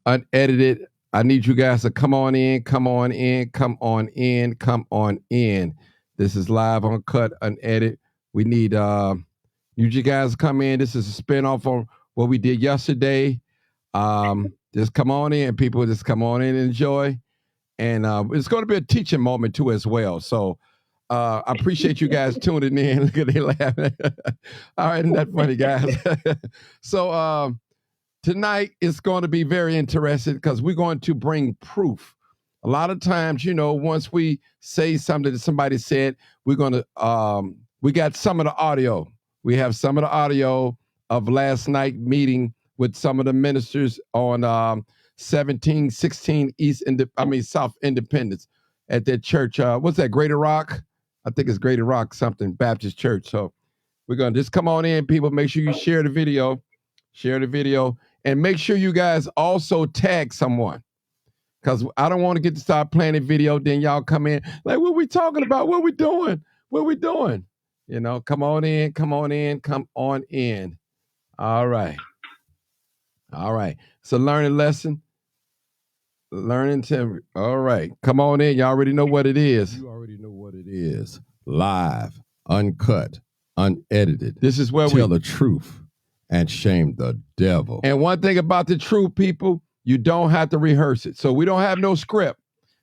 Unedited. I need you guys to come on in, come on in, come on in, come on in. This is live, uncut, unedited. We need you guys to come in. This is a spinoff on what we did yesterday. Just come on in, people. Just come on in and enjoy. And it's going to be a teaching moment too, as well. So I appreciate you guys tuning in. Look at they laughing. All right, isn't that funny, guys? So tonight is going to be very interesting because we're going to bring proof. A lot of times, once we say something that somebody said, we're going to, we got some of the audio. We have some of the audio of last night meeting with some of the ministers on 1716 South Independence at their church. What's that, Greater Rock? I think it's Greater Rock something, Baptist Church. So we're going to just come on in, people. Make sure you share the video. And make sure you guys also tag someone, because I don't want to get to start playing a video. Then y'all come in like, what we talking about? What we doing? Come on in. All right. It's a learning lesson. All right. Come on in. You already know what it is. Live, uncut, unedited. This is where we tell the truth and shame the devil. And one thing about the truth, people, you don't have to rehearse it. So we don't have no script.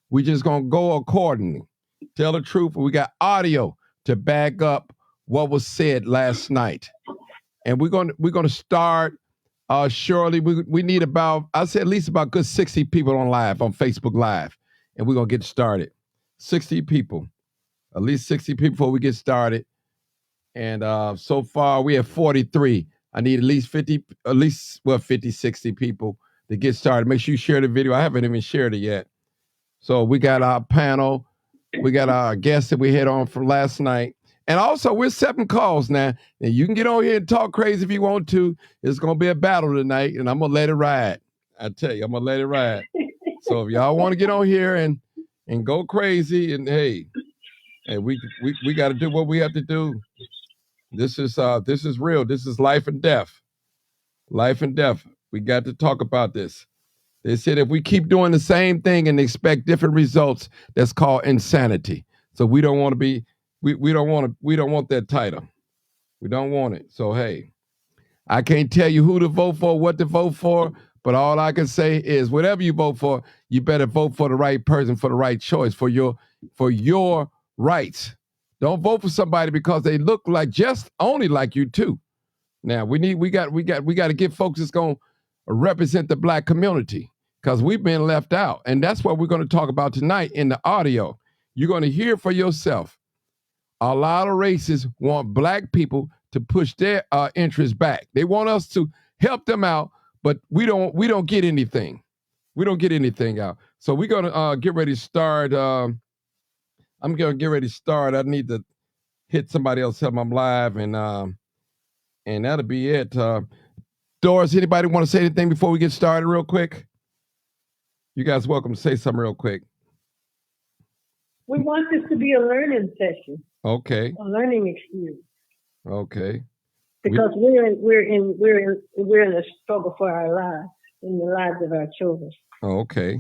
We just gonna go accordingly. Tell the truth. We got audio to back up what was said last night. And we're gonna start surely. We need about, I say at least about good 60 people on Facebook Live. And we're gonna get started. 60 people. At least 60 people before we get started. And so far we have 43. I need at least 50, 60 people to get started. Make sure you share the video. I haven't even shared it yet. So we got our panel. We got our guests that we had on from last night. And also, we're 7 calls now. And you can get on here and talk crazy if you want to. It's going to be a battle tonight, and I'm going to let it ride. I tell you, I'm going to let it ride. So if y'all want to get on here and go crazy, and hey, we got to do what we have to do. This is real. This is life and death. Life and death. We got to talk about this. They said if we keep doing the same thing and expect different results, that's called insanity. So we don't want to be, we don't want that title. We don't want it. So hey, I can't tell you who to vote for, what to vote for, but all I can say is whatever you vote for, you better vote for the right person, for the right choice, for your rights. Don't vote for somebody because they look like just only like you too. Now we got to get folks that's gonna represent the Black community, because we've been left out, and that's what we're going to talk about tonight in the audio. You're going to hear for yourself. A lot of races want Black people to push their interests back. They want us to help them out, but we don't get anything. We don't get anything out. So we're going to get ready to start. I'm going to get ready to start. I need to hit somebody else, tell them I'm live, and that'll be it. Doris, anybody want to say anything before we get started real quick? You guys welcome to say something real quick. We want this to be a learning session. Okay. A learning experience. Okay. Because we're in a struggle for our lives, in the lives of our children. Okay.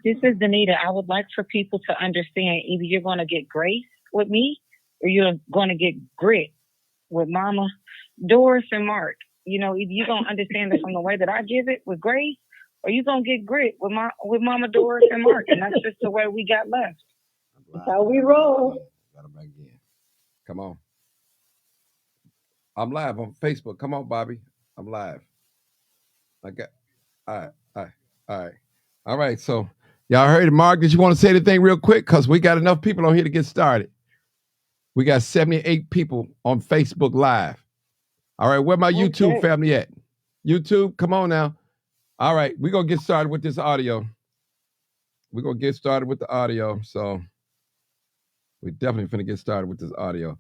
This is Danita. I would like for people to understand either you're going to get grace with me or you're going to get grit with Mama, Doris, and Mark. Either you're going to understand it from the way that I give it with grace, or you're going to get grit with Mama, Doris, and Mark. And that's just the way we got left. That's how we roll. Come on. I'm live on Facebook. Come on, Bobby. I'm live. All right. So y'all heard it. Mark, did you want to say anything real quick? Because we got enough people on here to get started. We got 78 people on Facebook Live. All right, where my YouTube family at? YouTube, come on now. All right, we're going to get started with this audio. So we definitely finna get started with this audio.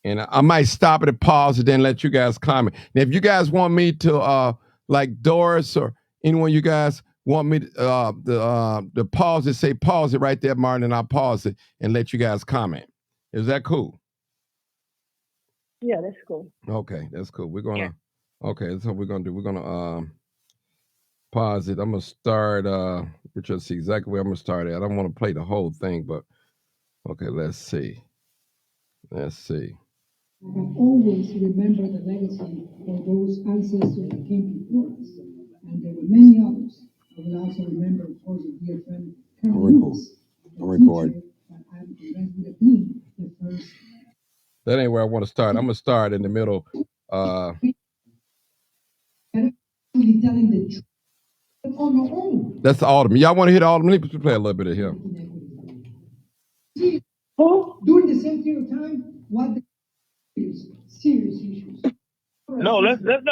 And I might stop it and pause and then let you guys comment. Now, if you guys want me to, like Doris or anyone you guys want me to pause it, say pause it right there, Martin, and I'll pause it and let you guys comment. Is that cool? Yeah, that's cool. Okay, that's cool. We're gonna. Okay, that's what we're gonna do. We're gonna pause it. I'm gonna start. We're trying to see exactly where I'm gonna start at. I don't want to play the whole thing, but okay, let's see. Let's see. I always remember the legacy of those ancestors that came before us, and there were many others. I will also remember, of course, a dear friend, Colonel Lewis, I'm recording. I'm would have been the first. That ain't where I want to start. I'm gonna start in the middle. Really telling the truth on your own. That's the Autumn. Y'all want to hit Autumn? Let me play a little bit of him. Who? During the same period of time, what the serious issues. No, let's not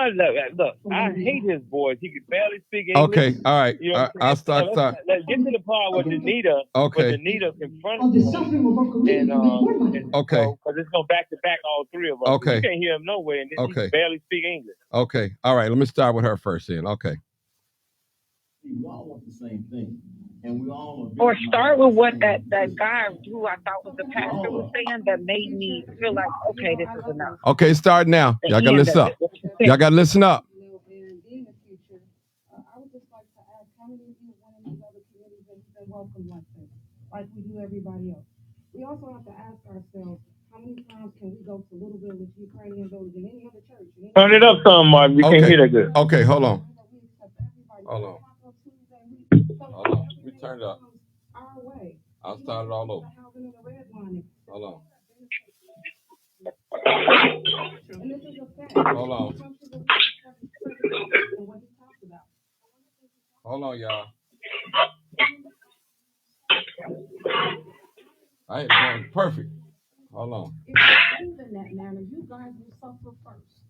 look. I hate his voice. He can barely speak English. Okay, all right. You know I'll start. Let's get to the part where Danita, Okay. confronts the him, suffering of our community. Okay. because it's going back to back all three of us. Okay. You can't hear him no way, and then he can barely speak English. Okay, all right. Let me start with her first then. Okay. We all want the same thing. And we all or start with what that guy who I thought was the pastor was saying that made me feel like, okay, this is enough. Okay, start now. The Y'all gotta end listen of up. it. Y'all gotta listen up. And in the future, I would just like to ask, how many of you went in these other communities and been welcomed like this, like we do everybody else? We also have to ask ourselves, how many times can we go to Little Village, Ukrainian Village, and any other church? Turn it up some, Mark. We can't hear that good. Okay, hold on. Hold on. We turn it up. I'll start it all over. Hold on. Hold on. Hold on, y'all. I had it going perfect. Hold on. If you move in that manner, you guys will suffer first.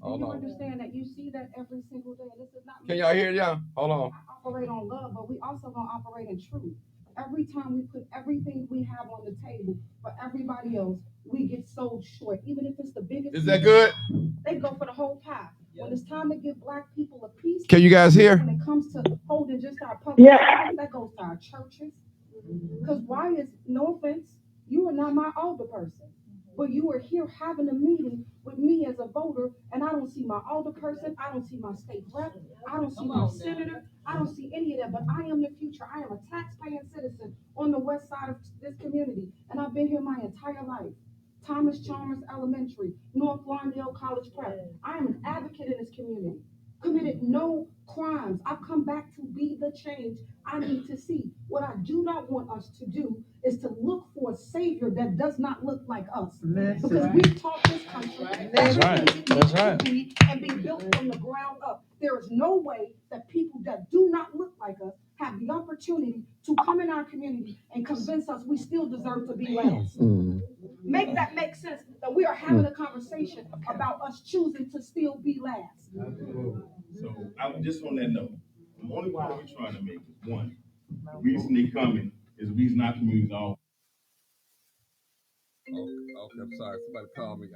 Hold you on. Understand that you see that every single day. This is not. Can y'all hear y'all? Hold on. Operate on love, but we also gonna operate in truth. Every time we put everything we have on the table for everybody else, we get sold short. Even if it's the biggest. Is that good? They go for the whole pie. When it's time to give Black people a piece. Can you guys hear? When it comes to holding just our public service, that goes to our churches. Because why is, no offense, you are not my older person, but you are here having a meeting with me as a voter, and I don't see my older person, I don't see my state rep, I don't see my senator, I don't see any of that, but I am the future. I am a taxpaying citizen on the west side of this community, and I've been here my entire life. Thomas Chalmers Elementary, North Lawndale College Prep. I am an advocate in this community. Committed no crimes. I've come back to be the change I need to see. What I do not want us to do is to look for a savior that does not look like us. Because we've taught this country That's right. And be built from the ground up. There is no way that people that do not look like us have the opportunity to come in our community and convince us we still deserve to be last. Make that make sense, that we are having a conversation about us choosing to still be last. So I was just on that note. The only point we're trying to make is one. The reason they coming is the reason our communities all. Okay, I'm sorry. Somebody called me.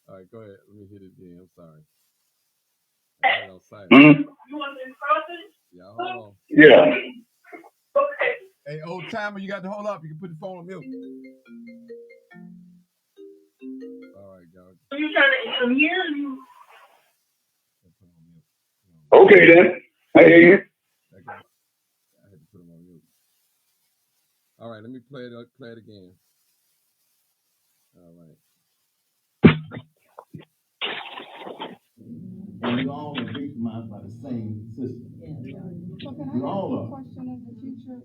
All right, go ahead. Let me hit it again. I'm sorry. Mm-hmm. Yeah, hold on. Yeah. Hey, old timer, you got to hold up. You can put the phone on mute. All right, guys. You trying to from here? Okay then. I hear you. I had to put him on mute. All right, let me play it again. All right. And we all are victimized by the same system. So can I We all ask are. a question of the future?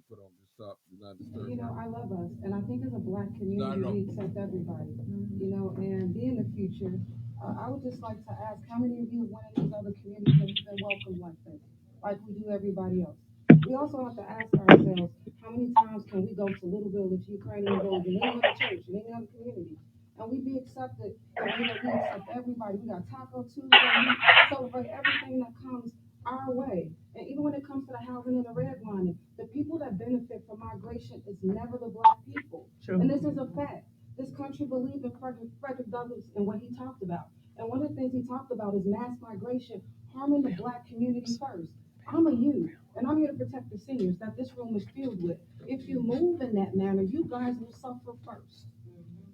Put on this stop. Do not disturb. You know, I love us, and I think as a Black community, we accept everybody. You know, and being the future, I would just like to ask, how many of you went in these other communities and been welcomed like this, like we do everybody else? We also have to ask ourselves, how many times can we go to Little Village, Ukrainian Village, and any other church, and any other community, and we be accepted? And we accept everybody. We got Taco Tuesday. We celebrate everything that comes our way. And even when it comes to the housing and the redlining, the people that benefit from migration is never the Black people. True. And this is a fact. This country believed in Frederick Douglass and what he talked about. And one of the things he talked about is mass migration harming the Black community first. I'm a youth, and I'm here to protect the seniors that this room is filled with. If you move in that manner, you guys will suffer first.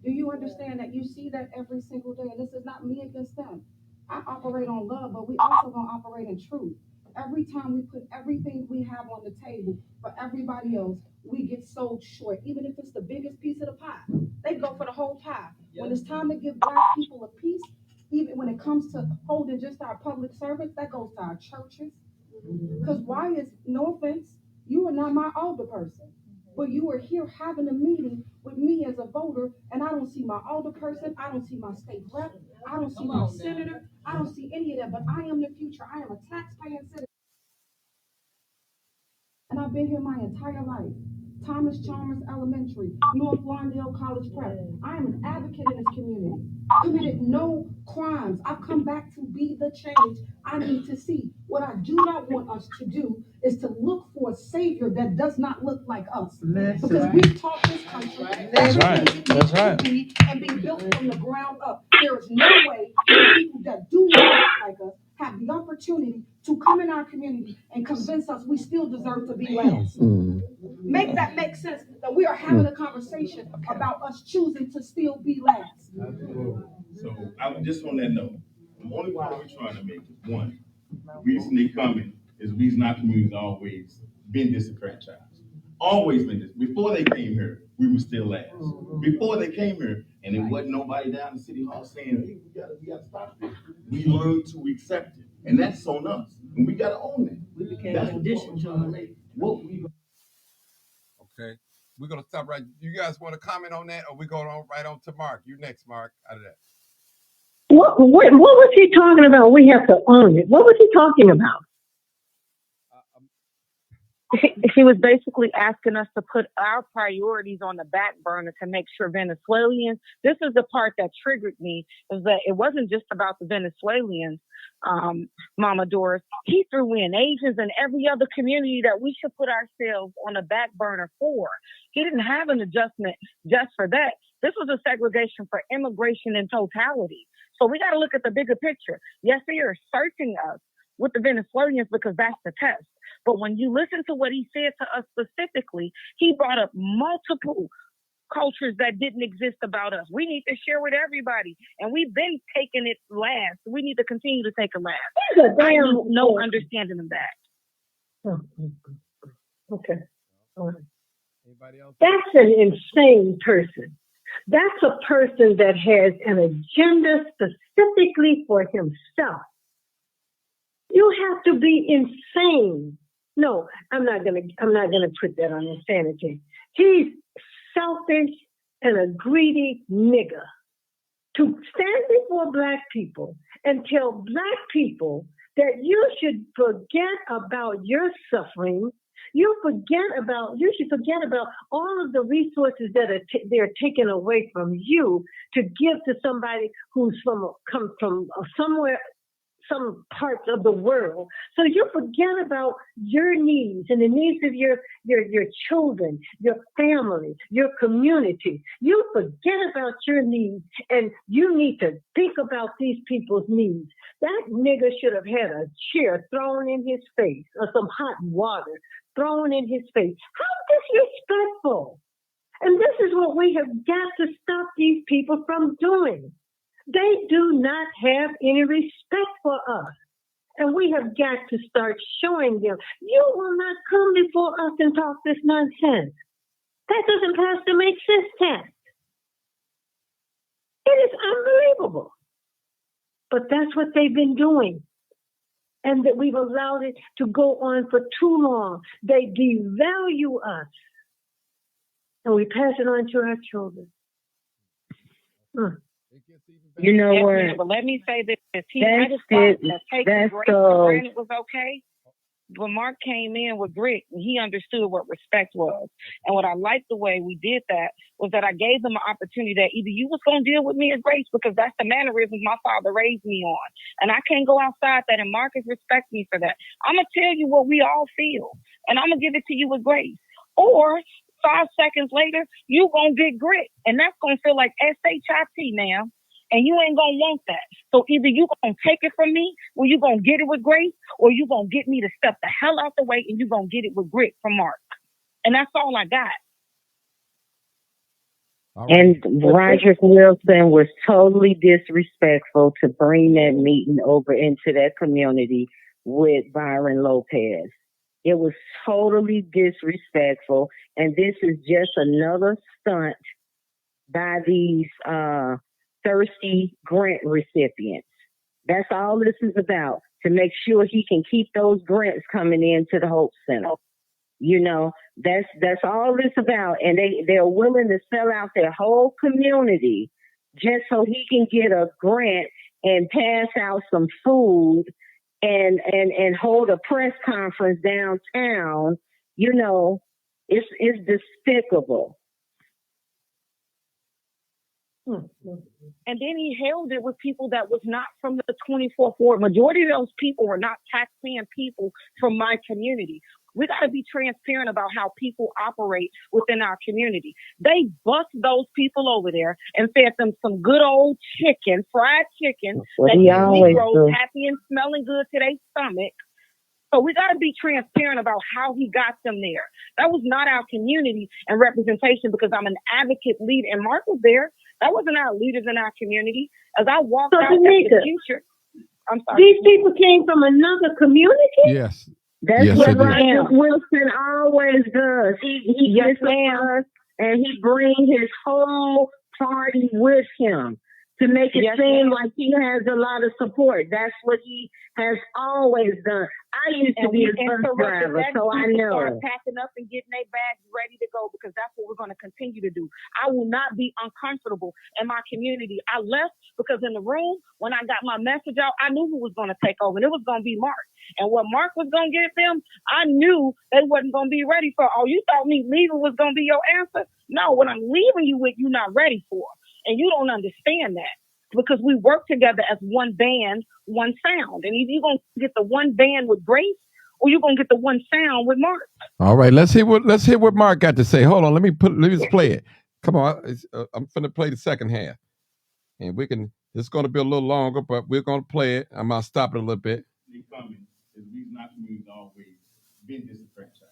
Do you understand that you see that every single day? And this is not me against them. I operate on love, but we also gonna operate in truth. Every time we put everything we have on the table for everybody else, we get sold short. Even if it's the biggest piece of the pie, they go for the whole pie. When it's time to give Black people a piece, even when it comes to holding just our public servants, that goes to our churches. Because why is, no offense, you are not my older person, but you are here having a meeting with me as a voter, and I don't see my older person, I don't see my state rep, I don't see my senator, I don't see any of that, but I am the future. I am a taxpaying citizen, and I've been here my entire life. Thomas Chalmers Elementary, North Lawndale College Prep. I am an advocate in this community. Committed no crimes. I've come back to be the change I need to see. What I do not want us to do is to look for a savior that does not look like us. Because we've taught this country everything it needs to be and be built from the ground up. There is no way that people that do not look like us have the opportunity to come in our community and convince us we still deserve to be last. Make that make sense, that we are having a conversation about us choosing to still be last. So I just on that note, the only point we're trying to make is one, the reason they coming is the reason our community's always been disenfranchised. Always been this. Before they came here, we were still last. Before they came here, and there wasn't nobody down in City Hall saying, hey, we gotta stop this. We learned to accept it. And that's on us. And we gotta own it. We became conditioned to what we. Okay. We're gonna stop right. You guys want to comment on that, or we go on right on to Mark? You next, Mark, out of that. What was he talking about? We have to own it. What was he talking about? He was basically asking us to put our priorities on the back burner to make sure Venezuelans, this is the part that triggered me, is that it wasn't just about the Venezuelans, Mama Doris. He threw in Asians and every other community that we should put ourselves on the back burner for. He didn't have an adjustment just for that. This was a segregation for immigration in totality. So we got to look at the bigger picture. Yes, they are searching us with the Venezuelans because that's the test. But when you listen to what he said to us specifically, he brought up multiple cultures that didn't exist about us. We need to share with everybody. And we've been taking it last. We need to continue to take it last. I have no understanding of that. Okay. Anybody else? That's an insane person. That's a person that has an agenda specifically for himself. You have to be insane. No, I'm not gonna put that on insanity. He's selfish and a greedy nigger to stand before Black people and tell Black people that you should forget about your suffering. You should forget about all of the resources that they're taken away from you to give to somebody who's come from somewhere, some parts of the world. So you forget about your needs and the needs of your children, your family, your community. You forget about your needs, and you need to think about these people's needs. That nigga should have had a chair thrown in his face or some hot water thrown in his face. How disrespectful. And this is what we have got to stop these people from doing. They do not have any respect for us. And we have got to start showing them, you will not come before us and talk this nonsense. That doesn't pass the make sense test. It is unbelievable. But that's what they've been doing. And that we've allowed it to go on for too long. They devalue us. And we pass it on to our children. You know what? But let me say this. I just thought that taking grace for granted was okay. But Mark came in with grit, and he understood what respect was. And what I liked the way we did that was that I gave them an opportunity that either you was going to deal with me as grace, because that's the mannerisms my father raised me on. And I can't go outside that, and Mark is respect me for that. I'm going to tell you what we all feel, and I'm going to give it to you with grace. Or 5 seconds later, you going to get grit, and that's going to feel like SHIT, ma'am. And you ain't going to want that. So either you going to take it from me, or you going to get it with grace, or you going to get me to step the hell out the way, and you going to get it with grit from Mark. And that's all I got. All right. And Roderick Wilson was totally disrespectful to bring that meeting over into that community with Byron Lopez. It was totally disrespectful. And this is just another stunt by these thirsty grant recipients. That's all this is about, to make sure he can keep those grants coming into the Hope Center. You know, that's all this about. And they're willing to sell out their whole community just so he can get a grant and pass out some food and hold a press conference downtown. You know, it's despicable. And then he held it with people that was not from the 24th ward. Majority of those people were not taxpaying people from my community. We got to be transparent about how people operate within our community. They bust those people over there and fed them some good old chicken, fried chicken, that Negroes happy and smelling good to their stomach. So we got to be transparent about how he got them there. That was not our community and representation, because I'm an advocate lead, and Mark was there. That wasn't our leaders in our community. As I walked out into the future, I'm sorry. These people came from another community? Yes. That's what Roderick Wilson always does. He gets us and he brings his whole party with him to make it seem like he has a lot of support. That's what he has always done. I used to be a bus driver, so I know. Start packing up and getting their bags ready to go, because that's what we're going to continue to do. I will not be uncomfortable in my community. I left because in the room, when I got my message out, I knew who was going to take over, and it was going to be Mark. And what Mark was going to get them, I knew they wasn't going to be ready for. Oh, you thought me leaving was going to be your answer? No, what I'm leaving you with, you're not ready for. And you don't understand that, because we work together as one band, one sound. And either you're going to get the one band with Grace, or you're going to get the one sound with Mark. All right, let's hear what Mark got to say. Hold on, let me just play it. Come on, I'm finna play the second half, and it's going to be a little longer, but we're going to play it. I'm going to stop it a little bit. Coming is the reason our community's always been disenfranchised.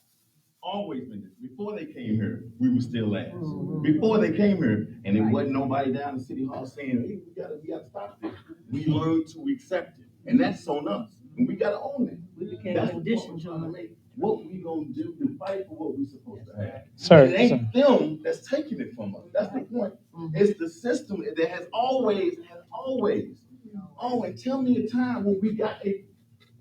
Always been this. Before they came here, we were still last. Before they came here, and there wasn't nobody down in City Hall saying, hey, we gotta stop this. We learned to accept it. And that's on us. And we gotta own it. We became conditioned to make. What we gonna do to fight for what we're supposed to have. Sir, it ain't them that's taking it from us. That's the point. It's the system that has always, tell me a time when we got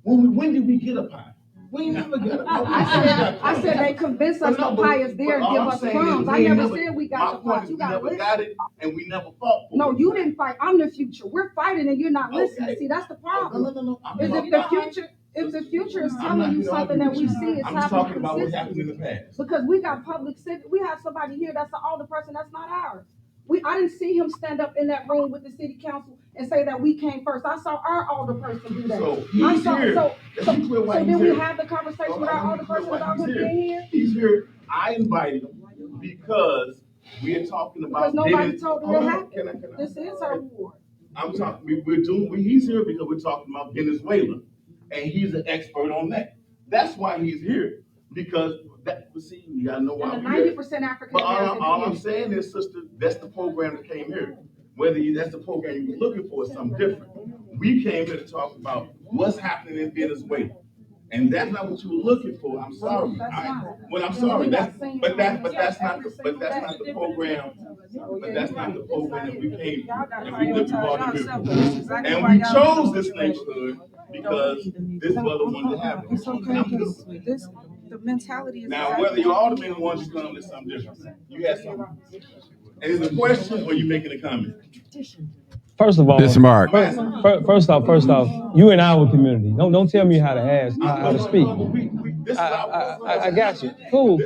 when did we get a pie? We never got a pie. I said they convinced us the pie is there and give us crumbs. I never said we got the pie. You got it, and we never fought for it. No, you didn't fight. I'm the future. We're fighting and you're not listening. See, that's the problem. No. If the future is telling you something that we see is happening, I'm talking about what happened in the past. Because we got public city. We have somebody here that's an older person that's not ours. I didn't see him stand up in that room with the city council and say that we came first. I saw our older person do that. So he's here. So then we have the conversation with our older person about him being here? He's here. I invited him because we're talking about. Because nobody told him to happen. This is our war. I'm talking. He's here because we're talking about Venezuela, and he's an expert on that. That's why he's here, because. You gotta know why. 90% African American. All I'm saying is, sister, that's the program that came here. Whether that's the program you were looking for is something different. We came here to talk about what's happening in Venezuela, and that's not what you were looking for. I'm sorry. I'm sorry. That's not the program. But that's not the program that we came and we lived through. And we chose this neighborhood because this brother wanted to have it. The mentality is now whether you alderman wants to come is something different. You had something. And is it a question or you making a comment? First of all, this Mark. First off, you in our community. Don't tell me how to ask, how to speak. I got you. Cool.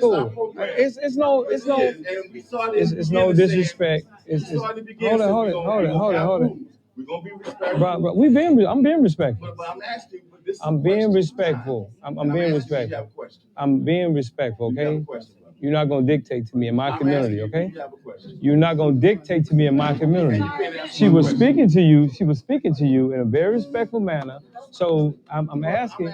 It's no disrespect. Hold it. We're gonna be respectful. Bro, I'm being respectful. But I'm asking. I'm being respectful. I'm being respectful. I'm being respectful, okay? You're not going to dictate to me in my community, okay? You're not going to dictate to me in my community. She was speaking to you in a very respectful manner. So I'm asking.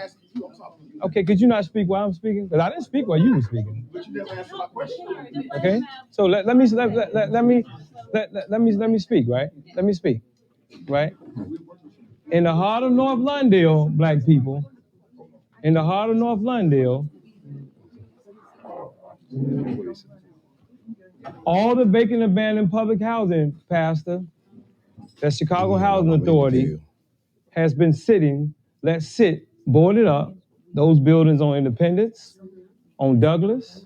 Okay, could you not speak while I'm speaking? Because I didn't speak while you were speaking. But you never answered my question. Okay, so let me speak, right? Let me speak, right? In the heart of North Lawndale, black people, in the heart of North Lawndale, all the vacant abandoned public housing, Pastor, that Chicago Housing Authority has been let sit, boarded up, those buildings on Independence, on Douglas,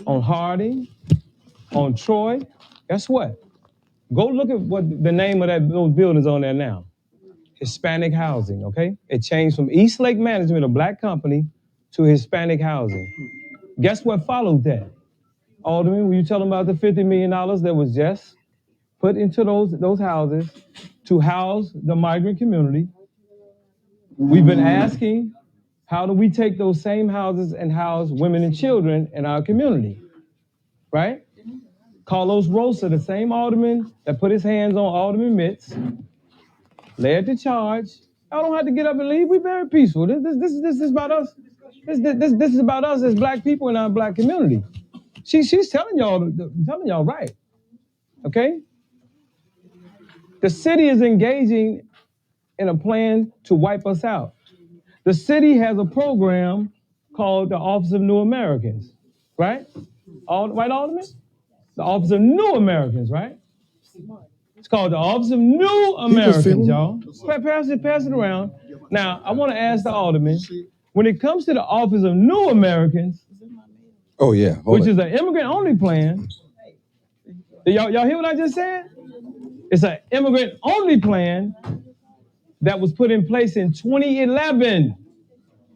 on Harding, on Troy. Guess what? Go look at what the name of those buildings on there now. Hispanic housing, okay? It changed from East Lake Management, a black company, to Hispanic housing. Guess what followed that? Alderman, will you tell them about the $50 million that was just put into those houses to house the migrant community? We've been asking, how do we take those same houses and house women and children in our community, right? Carlos Rosa, the same alderman that put his hands on Alderman Mitts, led the charge. I don't have to get up and leave. We're very peaceful. This is about us. This is about us as black people in our black community. She's telling y'all right. Okay? The city is engaging in a plan to wipe us out. The city has a program called the Office of New Americans, right? Right, Alderman? The Office of New Americans, right? It's called the Office of New Americans, y'all. Pass it around. Now, I want to ask the Alderman, when it comes to the Office of New Americans, which is an immigrant-only plan, y'all hear what I just said? It's an immigrant-only plan that was put in place in 2011,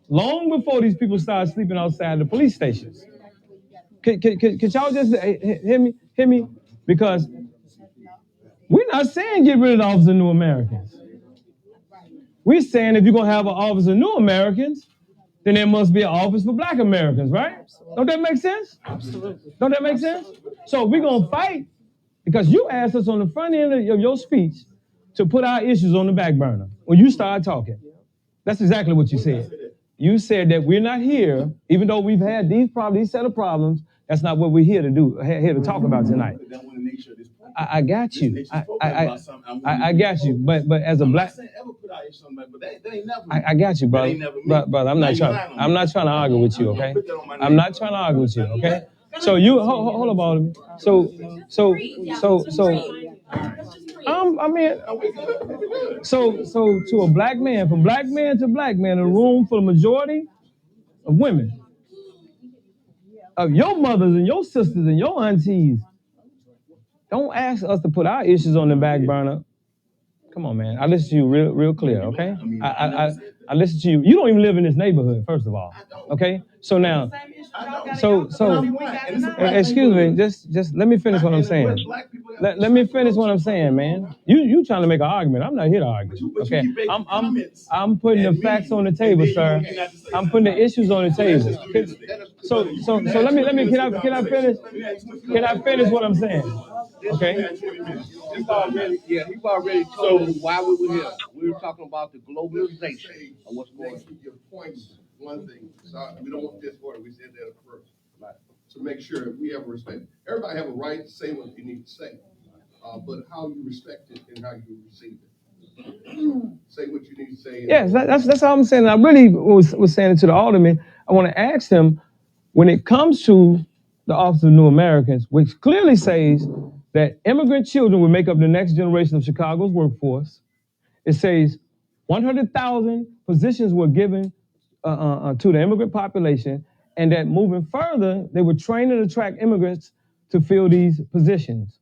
long before these people started sleeping outside the police stations. Could y'all just hear me? Because we're not saying get rid of the Office of New Americans. We're saying if you're going to have an Office of New Americans, then there must be an office for black Americans, right? Don't that make sense? Absolutely. Don't that make sense? So we're going to fight because you asked us on the front end of your speech to put our issues on the back burner when you started talking. That's exactly what you said. You said that we're not here, even though we've had these set of problems. That's not what we're here to talk about tonight. I got you. I got you. But as a black, I got you, brother. Brother, I'm not trying to argue with you, okay? I'm not trying to argue with you, okay? So you hold up, Alderman. So to a black man, from black man to black man, a room for the majority of women, of your mothers and your sisters and your aunties. Don't ask us to put our issues on the back burner. Come on, man. I listen to you real clear, okay? I listen to you. You don't even live in this neighborhood, first of all, okay? So now, excuse me, just let me finish what I'm saying. Let me finish what I'm saying, man. You trying to make an argument. I'm not here to argue, okay? I'm putting the facts on the table, sir. I'm putting the issues on the table. So let me can I finish? Can I finish what I'm saying? Okay. You've already told us why we were here. We were talking about the globalization of what's going on. Your point is one thing. So we don't want this order. We said that first. Right. To make sure we have respect. Everybody have a right to say what you need to say. But how you respect it and how you receive it. Say what you need to say. Yes, that's all I'm saying. I really was saying it to the Alderman. I want to ask him, when it comes to the Office of New Americans, which clearly says that immigrant children will make up the next generation of Chicago's workforce. It says 100,000 positions were given to the immigrant population, and that moving further, they would train and attract immigrants to fill these positions.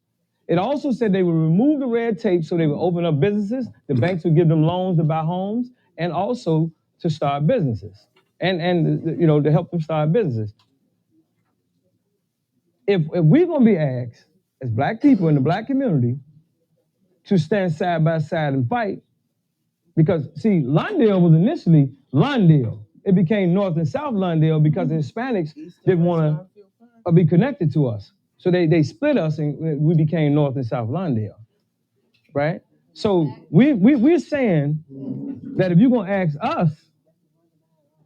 It also said they would remove the red tape so they would open up businesses. The banks would give them loans to buy homes and also to start businesses and to help them start businesses. If we're going to be asked as black people in the black community to stand side by side and fight, because see, Lawndale was initially Lawndale. It became North and South Lawndale because the Hispanics didn't want to be connected to us. So they split us and we became North and South Lawndale, right? So we're saying that if you're going to ask us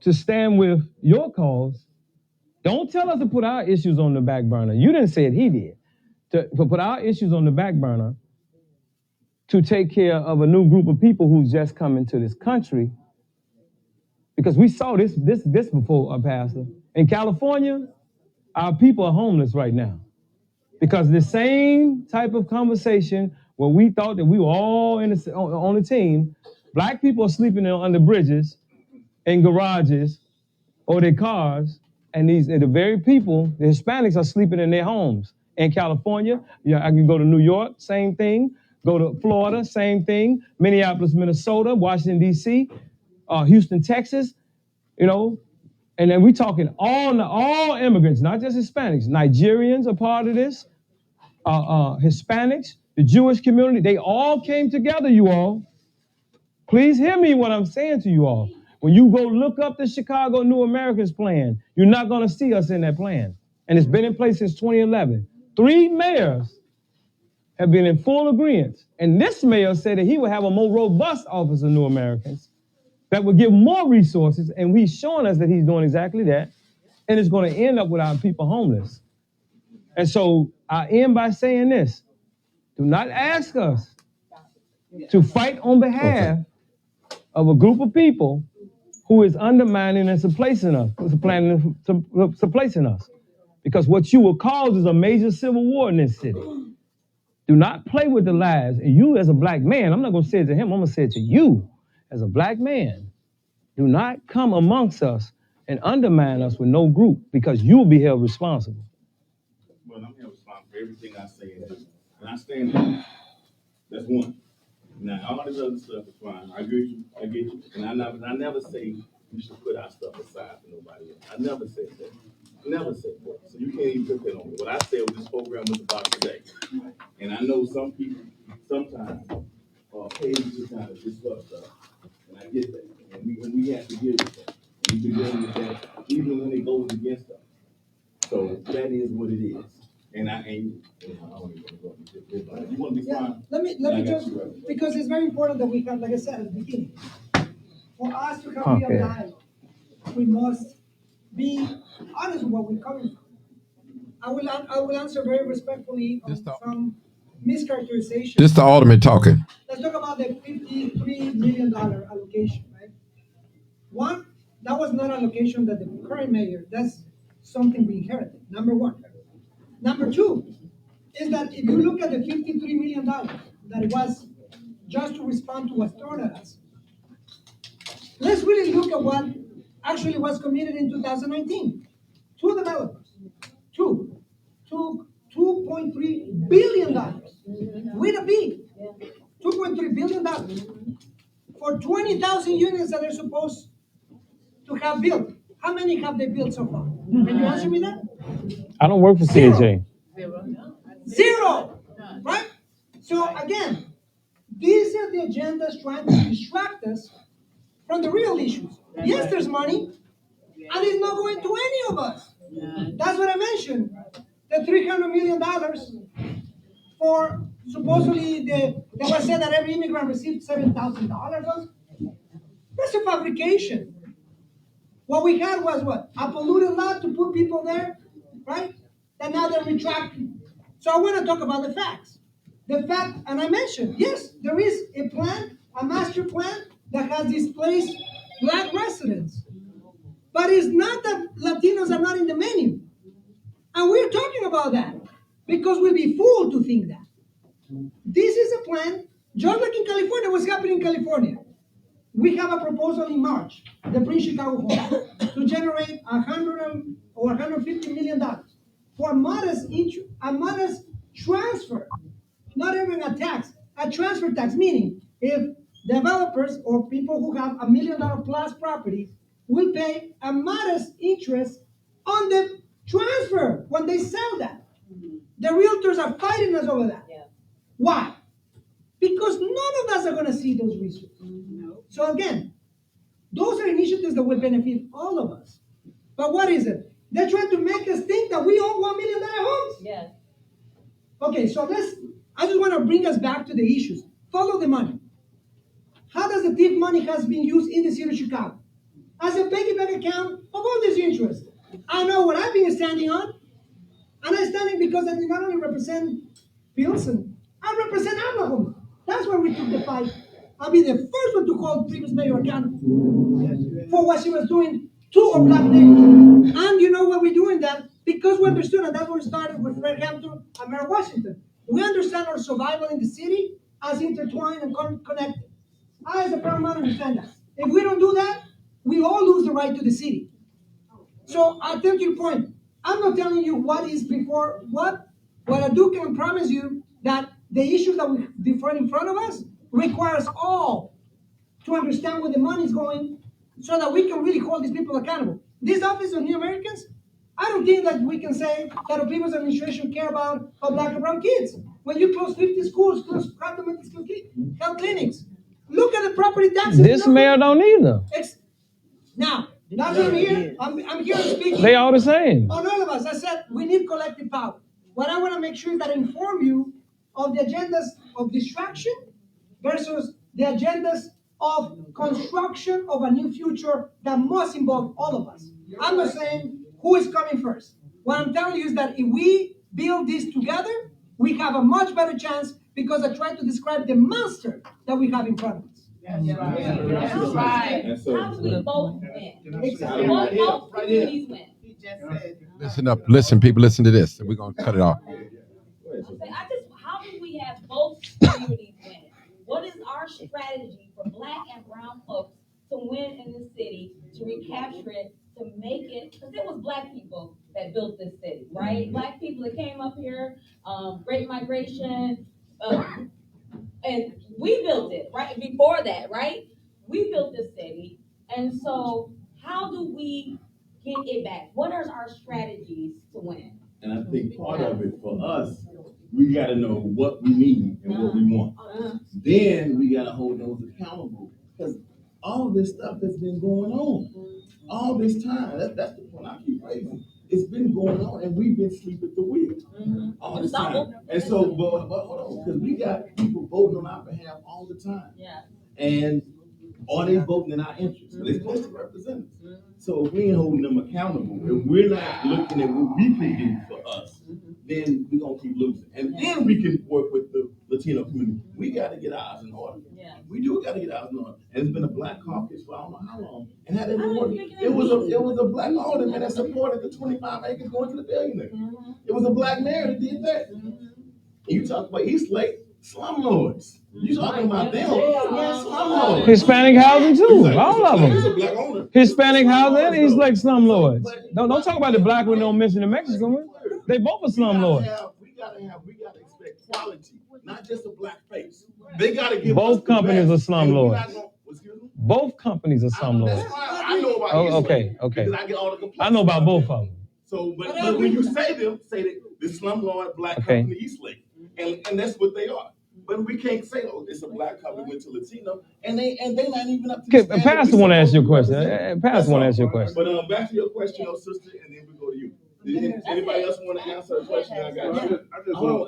to stand with your cause. Don't tell us to put our issues on the back burner. You didn't say it, he did. To put our issues on the back burner to take care of a new group of people who's just come into this country. Because we saw this before, Pastor. In California, our people are homeless right now. Because the same type of conversation where we thought that we were all on the team, black people are sleeping under bridges, in garages, or their cars, and the very people, the Hispanics, are sleeping in their homes. In California, I can go to New York, same thing. Go to Florida, same thing. Minneapolis, Minnesota, Washington, D.C., Houston, Texas, and then we're talking all immigrants, not just Hispanics. Nigerians are part of this, Hispanics, the Jewish community, they all came together, you all. Please hear me what I'm saying to you all. When you go look up the Chicago New Americans plan, you're not going to see us in that plan. And it's been in place since 2011. 3 mayors have been in full agreement. And this mayor said that he would have a more robust Office of New Americans that would give more resources. And he's showing us that he's doing exactly that. And it's going to end up with our people homeless. And so I end by saying this. Do not ask us to fight on behalf of a group of people who is undermining and supplanting us. Because what you will cause is a major civil war in this city. Do not play with the lies. And you as a black man, I'm not going to say it to him, I'm going to say it to you as a black man. Do not come amongst us and undermine us with no group, because you will be held responsible. Well, I'm held responsible for everything I say and I stand there. That's one. Now, all this other stuff is fine. I get you. And I never say you should put our stuff aside for nobody else. I never said that. So you can't even put that on me. What I said was this program was about today. And I know some people sometimes pay to kind of disrupt stuff. And I get that. And we have to deal with that. We can deal with that even when it goes against us. So that is what it is. And I don't even want to go into this. You want to be fine? Let me just, because it's very important that we have, like I said at the beginning, for us to have real dialogue, we must be honest with what we're coming from. I will answer very respectfully on some mischaracterization. This the alderman talking. Let's talk about the $53 million allocation, right? One, that was not allocation that the current mayor, that's something we inherited, number one. Number two is that if you look at the $53 million that was just to respond to what's thrown at us, let's really look at what actually was committed in 2019. 2 developers, $2.3 billion with a B, $2.3 billion for 20,000 units that they're supposed to have built. How many have they built so far? Can you answer me that? I don't work for CJ. Zero, right? So again, these are the agendas trying to distract us from the real issues. Yes, there's money, and it's not going to any of us. That's what I mentioned. The $300 million for supposedly they were said that every immigrant received $7,000. That's a fabrication. What we had was what? A polluted lot to put people there, right? And now they're retracting. So I want to talk about the facts. The fact, and I mentioned, yes, there is a plan, a master plan that has displaced black residents. But it's not that Latinos are not in the menu. And we're talking about that because we'll be fooled to think that. This is a plan, just like in California, what's happening in California. We have a proposal in March, the Prince Chicago Hall, to generate $100 or $150 million for a modest transfer, not even a tax, a transfer tax, meaning if developers or people who have $1 million plus properties will pay a modest interest on the transfer when they sell that. The realtors are fighting us over that. Yeah. Why? Because none of us are going to see those resources. No. So again, those are initiatives that will benefit all of us. But what is it? They're trying to make us think that we own $1 million homes. Yes. Okay, so I just want to bring us back to the issues. Follow the money. How does the TIF money has been used in the city of Chicago? as a piggy bank account of all these interests. I know what I've been standing on, and I'm standing because I not only represent Pilsen, I represent Oklahoma. That's where we took the fight. I'll be the first one to call previous mayor accountable for what she was doing to our black neighbors. And you know why we're doing that? Because we understood, and that's where we started with Fred Hampton and Mayor Washington. We understand our survival in the city as intertwined and connected. I, as a paramount, understand that. If we don't do that, we all lose the right to the city. So I take your point. I'm not telling you what is before what. What I do can promise you that the issues that we different in front of us requires all to understand where the money is going so that we can really hold these people accountable. This Office of New Americans, I don't think that we can say that the people's administration care about our black and brown kids. When you close 50 schools, close health clinics, look at the property taxes. This mayor don't either. Now, that's what I'm here. I'm here speaking. They all the same. On all of us. I said we need collective power. What I want to make sure is that I inform you of the agendas of distraction versus the agendas of construction of a new future that must involve all of us. I'm not saying who is coming first. What I'm telling you is that if we build this together, we have a much better chance because I tried to describe the monster that we have in front of us. That's right. How do we both win? Exactly. Both communities win. He just said. Listen up. Listen, people, listen to this. We're going to cut it off. How do we have both communities win? What is our strategy for black and brown folks to win in this city, to recapture it, to make it? Because it was black people that built this city, right? Black people that came up here, Great Migration, and we built it, right? Before that, right? We built this city. And so how do we get it back? What are our strategies to win? And I think part of it for us, we got to know what we need and what we want. Then we got to hold those accountable. Because all this stuff that's been going on, all this time, that's the point I keep raising. It's been going on, and we've been sleeping at the wheel all this time. And so, but hold on, because we got people voting on our behalf all the time. Yeah. And are they voting in our interest? They're supposed to represent us. So if we ain't holding them accountable, if we're not looking at what we can do for us, then we're going to keep losing. And then we can work with the Latino community. We got to get ours in order. Yeah. We do got to get ours in order. And it's been a black caucus for I don't know how long. And that didn't work. It was a black alderman that supported the 25 acres going to the billionaire. It was a black mayor that did that. And you talk about East Lake, slumlords. You talking about them? Slumlords. Hispanic housing too, all of It's a them. black owner. Hispanic housing and East Lake slumlords. Don't talk about the black one. Don't mention the Mexican one. They both are slumlords. We gotta expect quality, not just a black face. They gotta give Both us the companies best. are slumlords. And we're not gonna- Both companies are slumlords. That's why I know about Oh, East okay, Lake, okay. because I get all the complaints. I know about both of them. So, but when you say that the slumlord black Okay. company East Lake, and that's what they are. But we can't say, oh, it's a black company went to Latino, and they not even up to the Okay, standard Pastor we want to ask you a supposed question. to represent. Pastor want to ask you a That's question. all. But back to your question, sister, and then we go to you. Anybody else want to answer a question? I got you.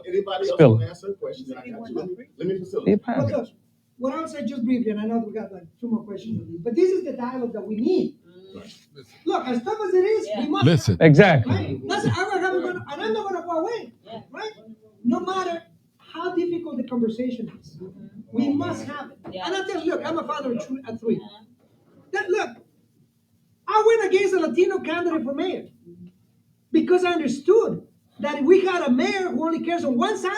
Anybody else Spill want it. to answer a question? I got you. Let me Hey, facilitate. Pastor. Look, what I would say just briefly, and I know we got like 2 more questions, but this is the dialogue that we need. Look, as tough as it is, we must. Listen. Exactly. Right? And I'm not going to go away. Right? No matter how difficult the conversation is, we must have it. And I tell you, look, I'm a father of 3. Look, I went against a Latino candidate for mayor because I understood that if we had a mayor who only cares on one side,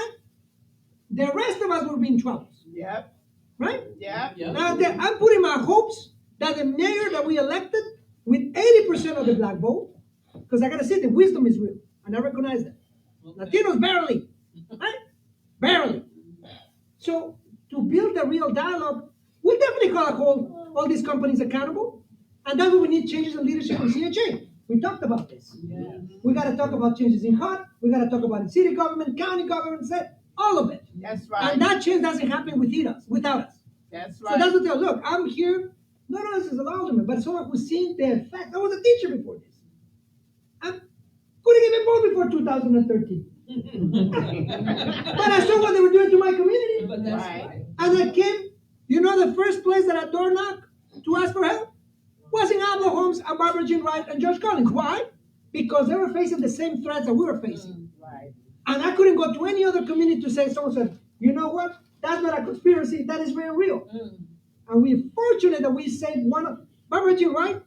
the rest of us would be in trouble. Yep. Right? Yep. Now, I'm putting my hopes that the mayor that we elected with 80% of the black vote, because I got to say the wisdom is real, and I recognize that. Latinos barely, right? Barely. So to build a real dialogue, we definitely gotta hold all these companies accountable, and that's why we need changes in leadership in CHA. We talked about this. Yeah. We gotta talk about changes in HUD. We gotta talk about city government, county government, all of it. That's right. And that change doesn't happen without us. That's right. So that's what they're, look, I'm here, not only as an alderman, but someone who's seen the effect. I was a teacher before this. I couldn't even vote before 2013. But I saw what they were doing to my community. But that's right. And I came, the first place that I door knocked to ask for help was in Oklahoma. Fox and Barbara Jean Wright and George Collins. Why? Because they were facing the same threats that we were facing. Right. And I couldn't go to any other community to say, someone said, you know what? That's not a conspiracy. That is very real. And we're fortunate that we saved one of Barbara Jean Wright.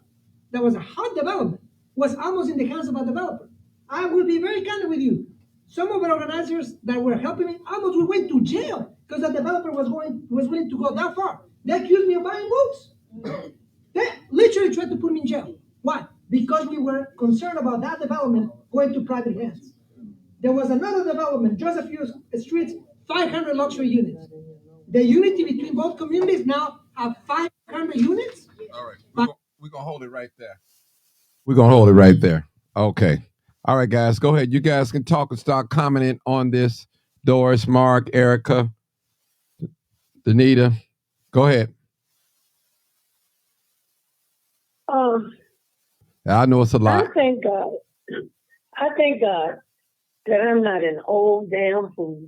That was a hot development. Was almost in the hands of a developer. I will be very candid with you. Some of our organizers that were helping me almost went to jail because the developer was willing to go that far. They accused me of buying books. They literally tried to put me in jail. Why? Because we were concerned about that development going to private hands. There was another development, just a few streets, 500 luxury units. The unity between both communities now have 500 units. All right. We're going to hold it right there. We're going to hold it right there. Okay. All right, guys, go ahead. You guys can talk and start commenting on this. Doris, Mark, Erica, Danita, go ahead. I know it's a lot. I thank God that I'm not an old damn fool.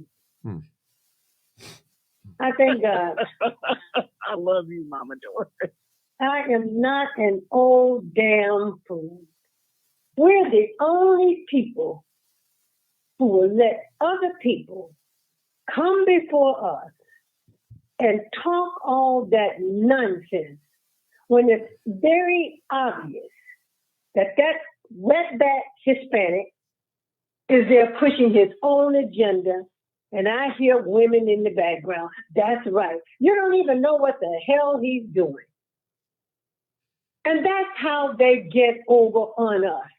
I thank God. I love you, Mama Doris. I am not an old damn fool. We're the only people who will let other people come before us and talk all that nonsense when it's very obvious that wetback Hispanic is there pushing his own agenda. And I hear women in the background. That's right. You don't even know what the hell he's doing. And that's how they get over on us.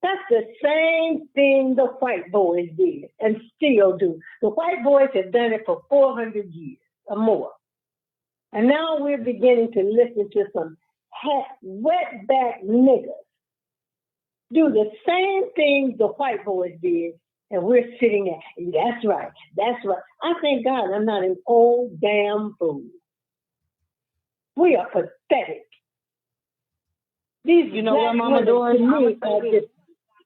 That's the same thing the white boys did and still do. The white boys have done it for 400 years or more. And now we're beginning to listen to some wetback niggas do the same things the white boys did, and we're sitting at, that's right, that's right. I thank God I'm not an old damn fool. We are pathetic. These You know what, Mama women Doris? to me are just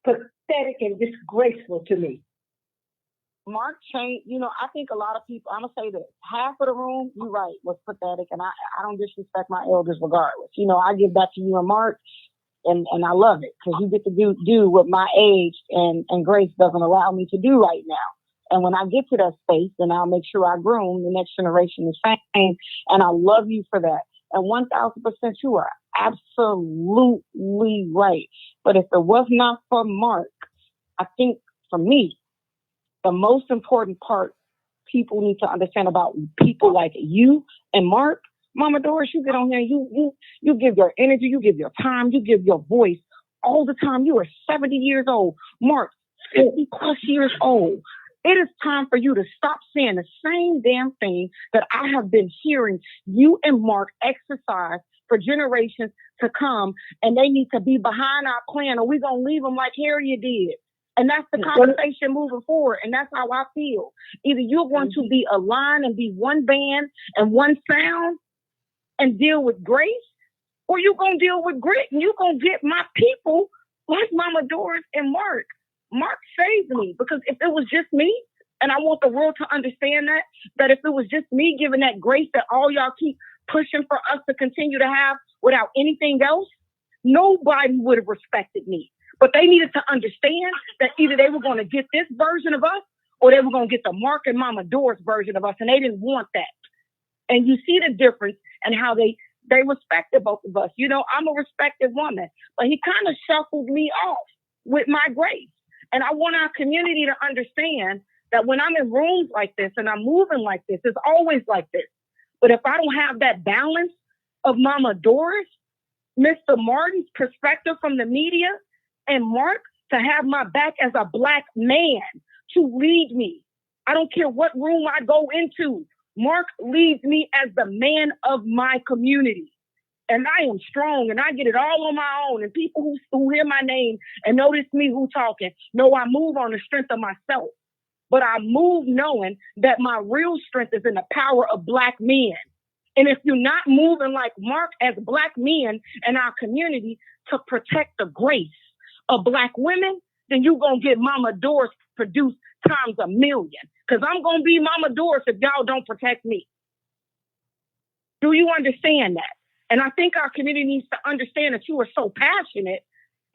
pathetic and disgraceful to me. Mark changed, I think a lot of people, I'm going to say this, half of the room, you're right, was pathetic, and I don't disrespect my elders regardless. I give that to you and Mark, and I love it, because you get to do what my age and grace doesn't allow me to do right now. And when I get to that space, then I'll make sure I groom the next generation the same, and I love you for that. And 1,000% you are absolutely right. But if it was not for Mark, I think for me, the most important part people need to understand about people like you and Mark, Mama Doris, you get on here, you give your energy, you give your time, you give your voice all the time. You are 70 years old. Mark, 50 plus years old. It is time for you to stop saying the same damn thing that I have been hearing you and Mark exercise for generations to come, and they need to be behind our plan, or we're going to leave them like Harriet did. And that's the conversation moving forward, and that's how I feel. Either you're going to be aligned and be one band and one sound and deal with grace, or you're going to deal with grit, and you're going to get my people like Mama Doris and Mark. Mark saved me, because if it was just me, and I want the world to understand that if it was just me giving that grace that all y'all keep pushing for us to continue to have without anything else, nobody would have respected me. But they needed to understand that either they were going to get this version of us, or they were going to get the Mark and Mama Doris version of us, and they didn't want that. And you see the difference and how they respected both of us. I'm a respected woman, but he kind of shuffled me off with my grace. And I want our community to understand that when I'm in rooms like this and I'm moving like this, it's always like this. But if I don't have that balance of Mama Doris, Mr. Martin's perspective from the media, and Mark to have my back as a Black man to lead me, I don't care what room I go into, Mark leads me as the man of my community. And I am strong, and I get it all on my own. And people who hear my name and notice me who talking know I move on the strength of myself. But I move knowing that my real strength is in the power of Black men. And if you're not moving like Mark as Black men in our community to protect the grace of Black women, then you're going to get Mama Doris produced times a million. Because I'm going to be Mama Doris if y'all don't protect me. Do you understand that? And I think our community needs to understand that you are so passionate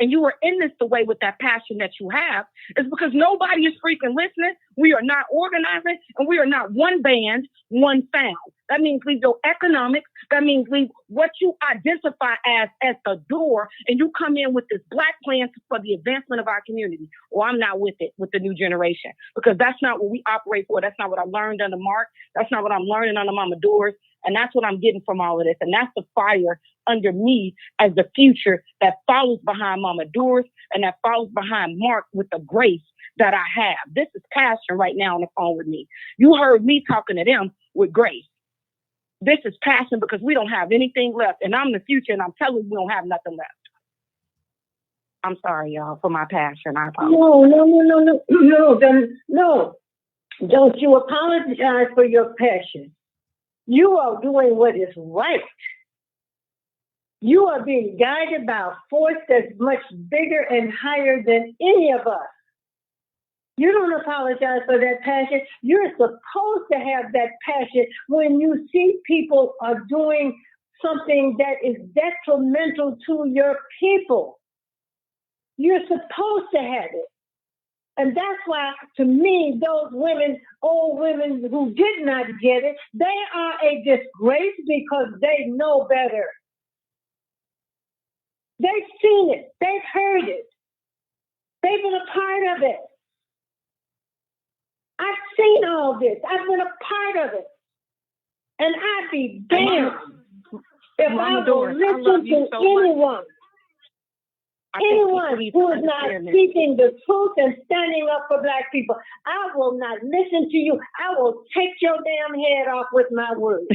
and you are in this the way with that passion that you have is because nobody is freaking listening. We are not organizing and we are not one band, one sound. That means leave your economics. That means leave what you identify as at the door and you come in with this black plan for the advancement of our community. Well, I'm not with it with the new generation because that's not what we operate for. That's not what I learned under Mark. That's not what I'm learning under Mama Doris. And that's what I'm getting from all of this. And that's the fire under me as the future that follows behind Mama Doris and that follows behind Mark with the grace that I have. This is passion right now on the phone with me. You heard me talking to them with grace. This is passion because we don't have anything left. And I'm the future and I'm telling you we don't have nothing left. I'm sorry, y'all, for my passion. I apologize. No. Don't you apologize for your passion. You are doing what is right. You are being guided by a force that's much bigger and higher than any of us. You don't apologize for that passion. You're supposed to have that passion when you see people are doing something that is detrimental to your people. You're supposed to have it. And that's why, to me, those women, old women who did not get it, they are a disgrace because they know better. They've seen it. They've heard it. They've been a part of it. I've seen all this. I've been a part of it. And I'd be damned if I will listen to anyone. Anyone who is not speaking the truth and standing up for black people, I will not listen to you. I will take your damn head off with my words.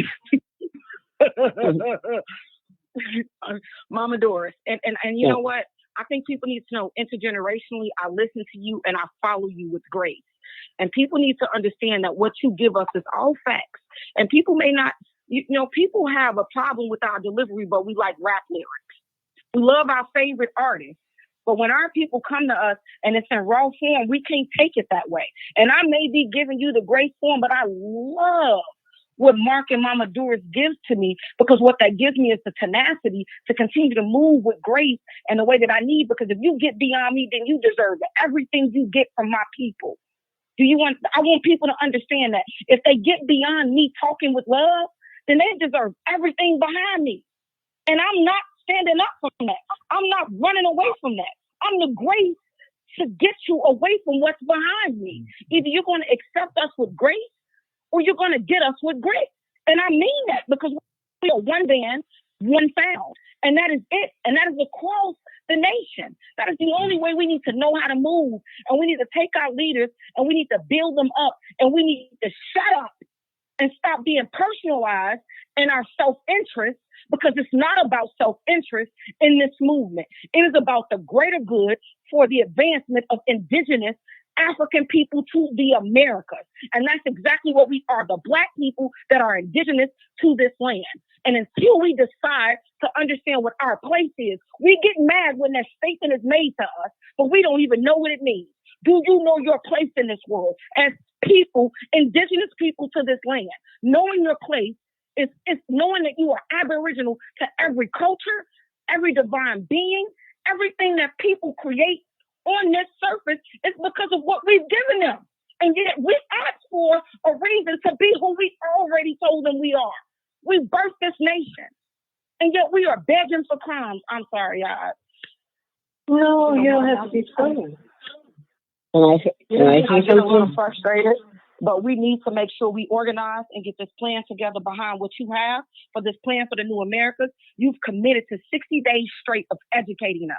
Mama Doris. And you know what? I think people need to know intergenerationally, I listen to you and I follow you with grace. And people need to understand that what you give us is all facts. And people may not, people have a problem with our delivery, but we like rap lyrics. We love our favorite artists, but when our people come to us and it's in raw form, we can't take it that way. And I may be giving you the grace form, but I love what Mark and Mama Doris gives to me because what that gives me is the tenacity to continue to move with grace and the way that I need. Because if you get beyond me, then you deserve everything you get from my people. I want people to understand that if they get beyond me talking with love, then they deserve everything behind me. And I'm not standing up from that. I'm not running away from that. I'm the grace to get you away from what's behind me. Either you're going to accept us with grace or you're going to get us with grit. And I mean that because we are one band, one sound. And that is it. And that is across the nation. That is the only way we need to know how to move. And we need to take our leaders and we need to build them up. And we need to shut up and stop being personalized in our self-interest because it's not about self-interest in this movement. It is about the greater good for the advancement of indigenous African people to the Americas. And that's exactly what we are, the Black people that are indigenous to this land. And until we decide to understand what our place is, we get mad when that statement is made to us, but we don't even know what it means. Do you know your place in this world as people, indigenous people to this land? Knowing your place is knowing that you are aboriginal to every culture, every divine being, everything that people create on this surface is because of what we've given them. And yet we ask for a reason to be who we already told them we are. We birthed this nation. And yet we are begging for crumbs. I'm sorry, y'all. No, you don't have to be sorry. I get a little frustrated, but we need to make sure we organize and get this plan together behind what you have for this plan for the new Americas. You've committed to 60 days straight of educating us.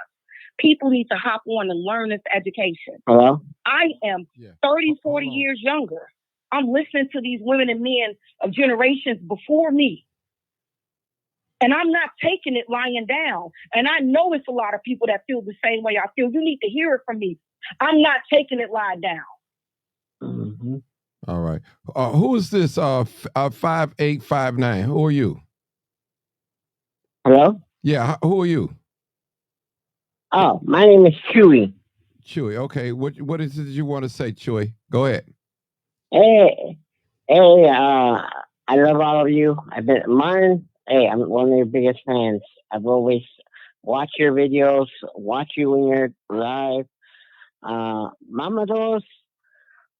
People need to hop on and learn this education. Hello? I am 30, 40 years younger. I'm listening to these women and men of generations before me. And I'm not taking it lying down. And I know it's a lot of people that feel the same way I feel. You need to hear it from me. I'm not taking it lying down. Mm-hmm. All right. Who is this 5859? Who are you? Hello? Yeah, who are you? Oh, my name is Chewy. Chewy, okay. What is it you want to say, Chewy? Go ahead. Hey, I love all of you. I've been mine. Hey, I'm one of your biggest fans. I've always watched your videos, watch you when you're live. Mama Dos,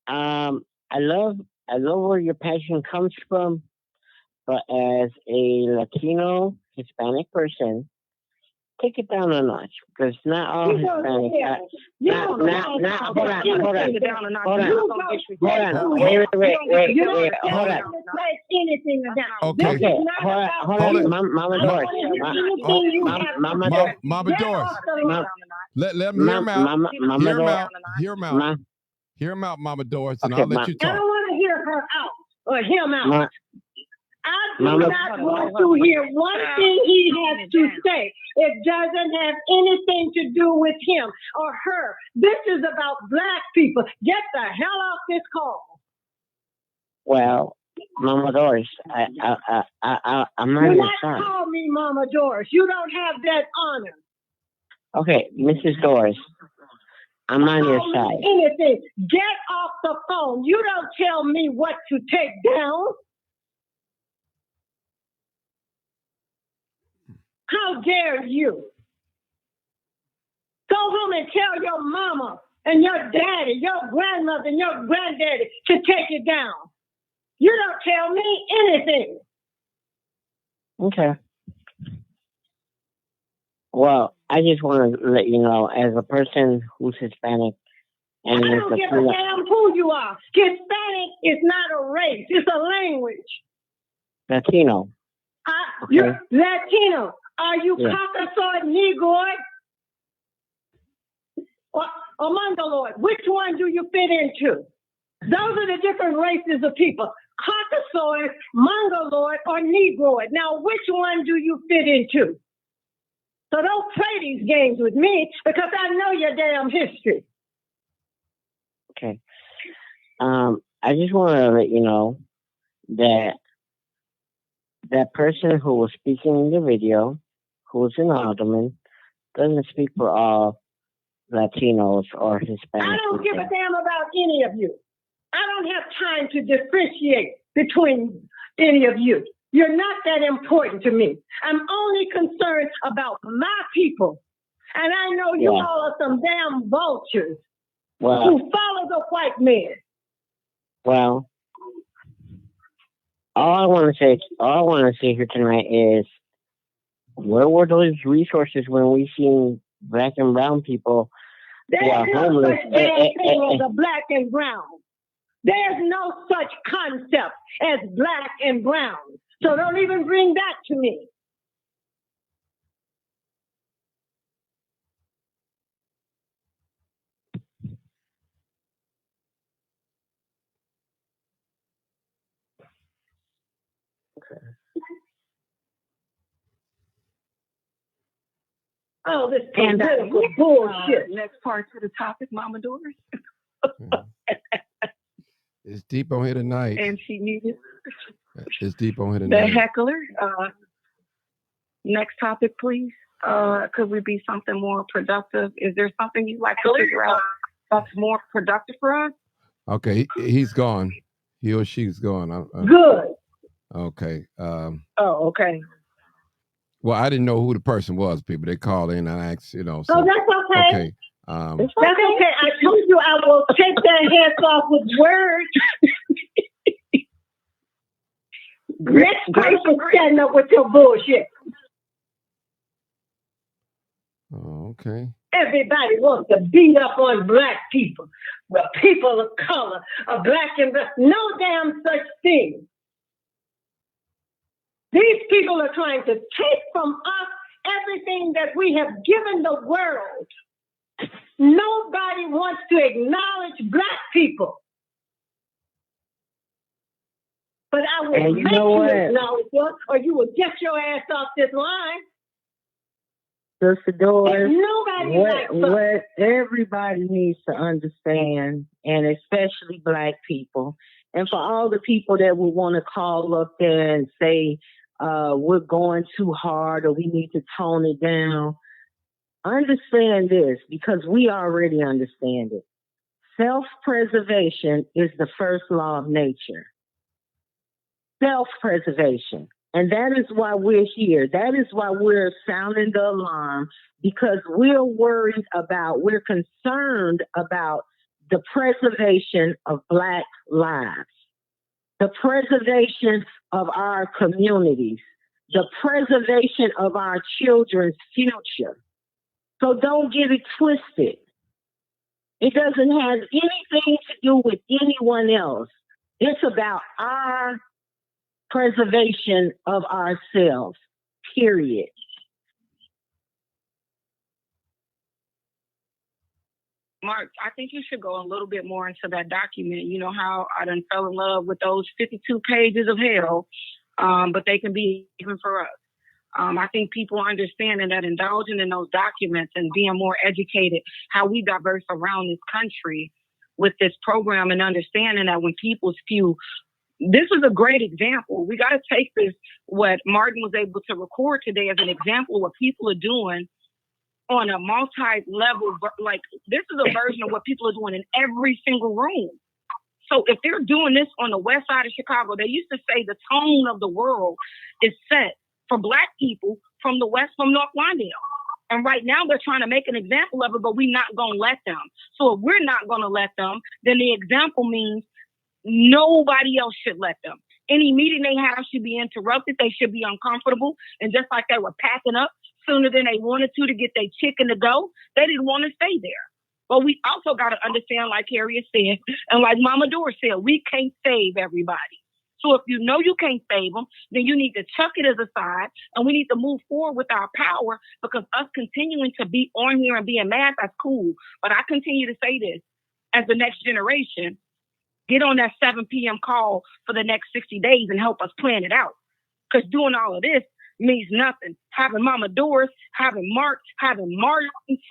I love where your passion comes from, but as a Latino Hispanic person, take it down a notch because not all Hispanics. Hold on. Mama Doris. Mama Doris. Let him hear him out. Hear him out. Hear him out, Mama Doris, and I'll let you talk. I don't want to hear her out or him out. I do not want to hear one thing he has to say. It doesn't have anything to do with him or her. This is about black people. Get the hell off this call. Well, Mama Doris, I'm not Do your not son. call me Mama Doris. You don't have that honor. Okay, Mrs. Doris, I'm on your side. Anything. Get off the phone. You don't tell me what to take down. How dare you? Go home and tell your mama and your daddy, your grandmother and your granddaddy to take it down. You don't tell me anything. Okay. Well, I just want to let you know, as a person who's Hispanic, and I don't give a damn who you are. Hispanic is not a race; it's a language. Latino. You're Latino. Are you Caucasoid, Negroid, or Mongoloid? Which one do you fit into? Those are the different races of people. Caucasoid, Mongoloid, or Negroid. Now, which one do you fit into? So don't play these games with me because I know your damn history. Okay. I just want to let you know that that person who was speaking in the video, who was an alderman, doesn't speak for all Latinos or Hispanics. I don't give a damn about any of you. I don't have time to differentiate between any of you. You're not that important to me. I'm only concerned about my people. And I know you all are some damn vultures who follow the white man. Well, all I want to say here tonight is, where were those resources when we seen black and brown people who are homeless? There's no such damn thing as a black and brown. There's no such concept as black and brown. So don't even bring that to me. Oh, this political bullshit. Next part to the topic, Mama Doris. It's deep on here tonight. And she muted. It's deep on here tonight. The heckler. Next topic, please. Could we be something more productive? Is there something you'd like to figure out that's more productive for us? Okay, he's gone. He or she's gone. Good. Okay. Okay. Well, I didn't know who the person was, people. They called in and I asked, So, that's okay. Okay. That's okay. I told you I will take their heads off with words. Next person standing up with your bullshit. Oh, okay. Everybody wants to beat up on black people, the people of color, black and black. No damn such thing. These people are trying to take from us everything that we have given the world. Nobody wants to acknowledge black people. But I will make you acknowledge them, or you will get your ass off this line. Sister Doris, what everybody needs to understand, and especially black people, and for all the people that would want to call up there and say, we're going too hard or we need to tone it down, understand this, because we already understand it. Self-preservation is the first law of nature. Self-preservation. And that is why we're here. That is why we're sounding the alarm, because we're concerned about the preservation of Black lives, the preservation of our communities, the preservation of our children's future. So don't get it twisted. It doesn't have anything to do with anyone else. It's about our preservation of ourselves, period. Mark, I think you should go a little bit more into that document. You know how I done fell in love with those 52 pages of hell, but they can be even for us. I think people are understanding that indulging in those documents and being more educated, how we diverse around this country with this program, and understanding that when people spew, this is a great example. We got to take this, what Martin was able to record today, as an example of what people are doing on a multi-level, like this is a version of what people are doing in every single room. So if they're doing this on the west side of Chicago, they used to say the tone of the world is set for Black people from the west, from North Lawndale. And right now they're trying to make an example of it, but we're not going to let them. So if we're not going to let them, then the example means nobody else should let them. Any meeting they have should be interrupted. They should be uncomfortable. And just like they were packing up sooner than they wanted to get their chicken to go, they didn't want to stay there. But we also got to understand, like Harriet said, and like Mama Dora said, we can't save everybody. So if you know you can't save them, then you need to chuck it as a side, and we need to move forward with our power, because us continuing to be on here and being mad, that's cool. But I continue to say this, as the next generation, get on that 7 p.m. call for the next 60 days and help us plan it out. Because doing all of this means nothing. Having Mama Doris, having Mark, having Martin,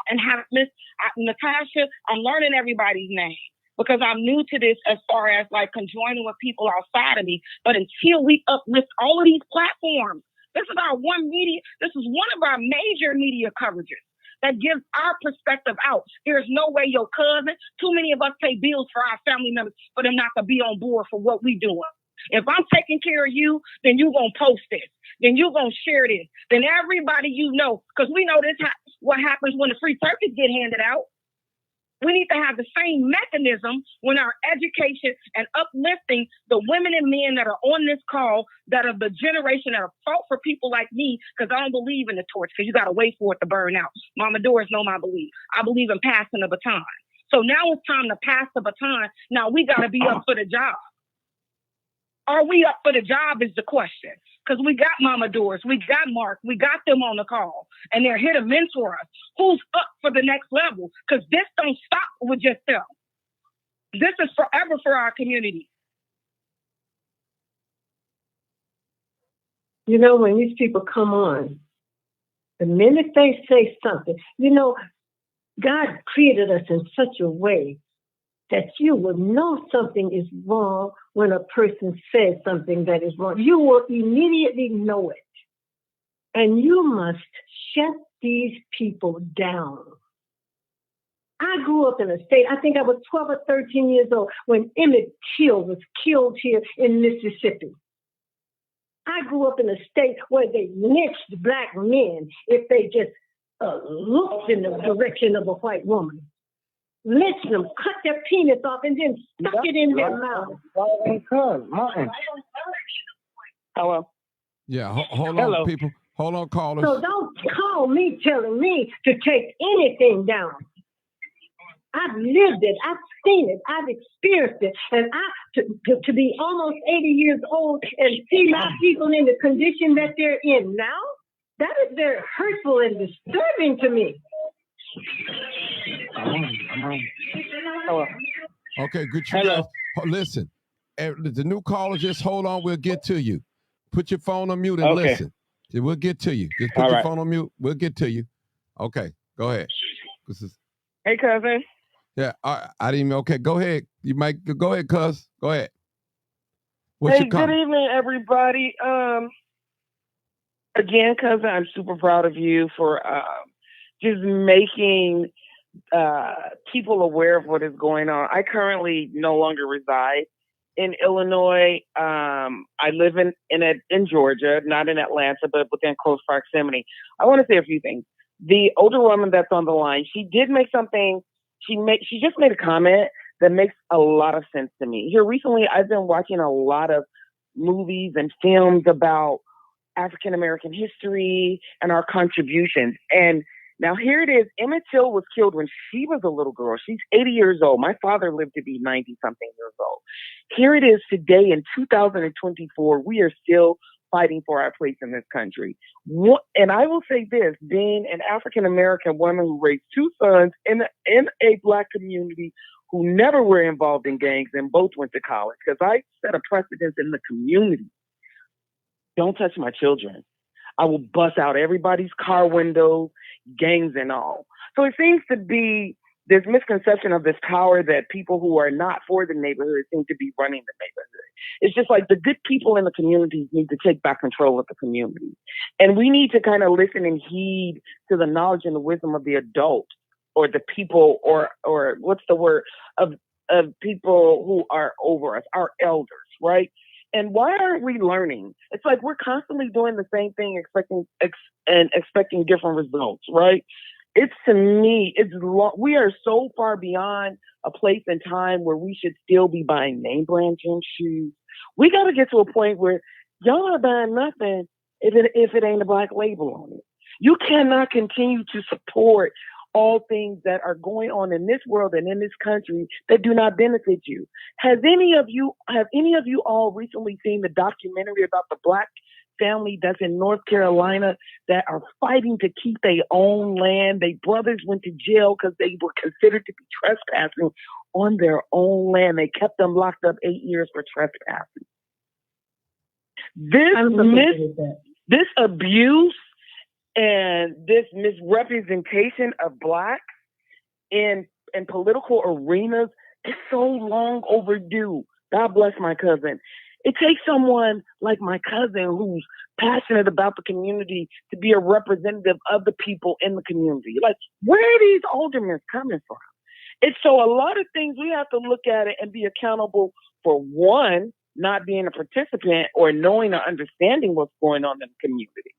and having Miss Natasha, I'm learning everybody's name, because I'm new to this as far as like conjoining with people outside of me. But until we uplift all of these platforms, this is our one media, this is one of our major media coverages that gives our perspective out. There's no way your cousin, too many of us pay bills for our family members for them not to be on board for what we doing. If I'm taking care of you, then you going to post this. Then you going to share this. Then everybody you know, because we know this what happens when the free turkeys get handed out. We need to have the same mechanism when our education and uplifting the women and men that are on this call, that are the generation that are fought for people like me, because I don't believe in the torch, because you got to wait for it to burn out. Mama Doris know my belief. I believe in passing the baton. So now it's time to pass the baton. Now we got to be up for the job. Are we up for the job is the question. Because we got Mama Doris, we got Mark, we got them on the call, and they're here to mentor us. Who's up for the next level? Because this don't stop with just them. This is forever for our community. You know, when these people come on, the minute they say something, you know, God created us in such a way that you will know something is wrong when a person says something that is wrong. You will immediately know it. And you must shut these people down. I grew up in a state, I think I was 12 or 13 years old when Emmett Till was killed here in Mississippi. I grew up in a state where they lynched Black men if they just looked in the direction of a white woman. Lynched them, cut their penis off, and then stuck it in their mouth. Hello? Yeah, hold on, people. Hold on, callers. So don't call me telling me to take anything down. I've lived it. I've seen it. I've experienced it. And to be almost 80 years old and see my people in the condition that they're in now, that is very hurtful and disturbing to me. Okay, good. Listen, the new caller, just hold on. We'll get to you. Put your phone on mute and listen. We'll get to you. Just put your phone on mute. We'll get to you. Okay, go ahead. Hey, cousin. Yeah, I didn't even. Okay, go ahead. You might go ahead, cuz. Go ahead. What's your comment? Good evening, everybody. Again, cousin, I'm super proud of you for just making people aware of what is going on. I currently no longer reside in Illinois. I live in Georgia, not in Atlanta, but within close proximity. I want to say a few things. The older woman that's on the line, she did make something. She just made a comment that makes a lot of sense to me. Here recently, I've been watching a lot of movies and films about African American history and our contributions. And now here it is. Emmett Till was killed when she was a little girl. She's 80 years old. My father lived to be 90 something years old. Here it is today in 2024. We are still fighting for our place in this country. And I will say this, being an African American woman who raised two sons in a Black community who never were involved in gangs and both went to college, because I set a precedent in the community. Don't touch my children. I will bust out everybody's car windows, gangs and all. So it seems to be this misconception of this power that people who are not for the neighborhood seem to be running the neighborhood. It's just like the good people in the communities need to take back control of the community. And we need to kind of listen and heed to the knowledge and the wisdom of the adult or the people or what's the word of people who are over us, our elders, right? And why aren't we learning? It's like we're constantly doing the same thing, expecting different results, right? It's to me, we are so far beyond a place and time where we should still be buying name brand gym shoes. We got to get to a point where y'all are buying nothing if it ain't a Black label on it. You cannot continue to support all things that are going on in this world and in this country that do not benefit you. Have any of you all recently seen the documentary about the Black family that's in North Carolina that are fighting to keep their own land? Their brothers went to jail because they were considered to be trespassing on their own land. They kept them locked up 8 years for trespassing. This abuse and this misrepresentation of Blacks in political arenas is so long overdue. God bless my cousin. It takes someone like my cousin who's passionate about the community to be a representative of the people in the community. Like, where are these aldermen coming from? It's so a lot of things we have to look at it and be accountable for, one, not being a participant or knowing or understanding what's going on in the community.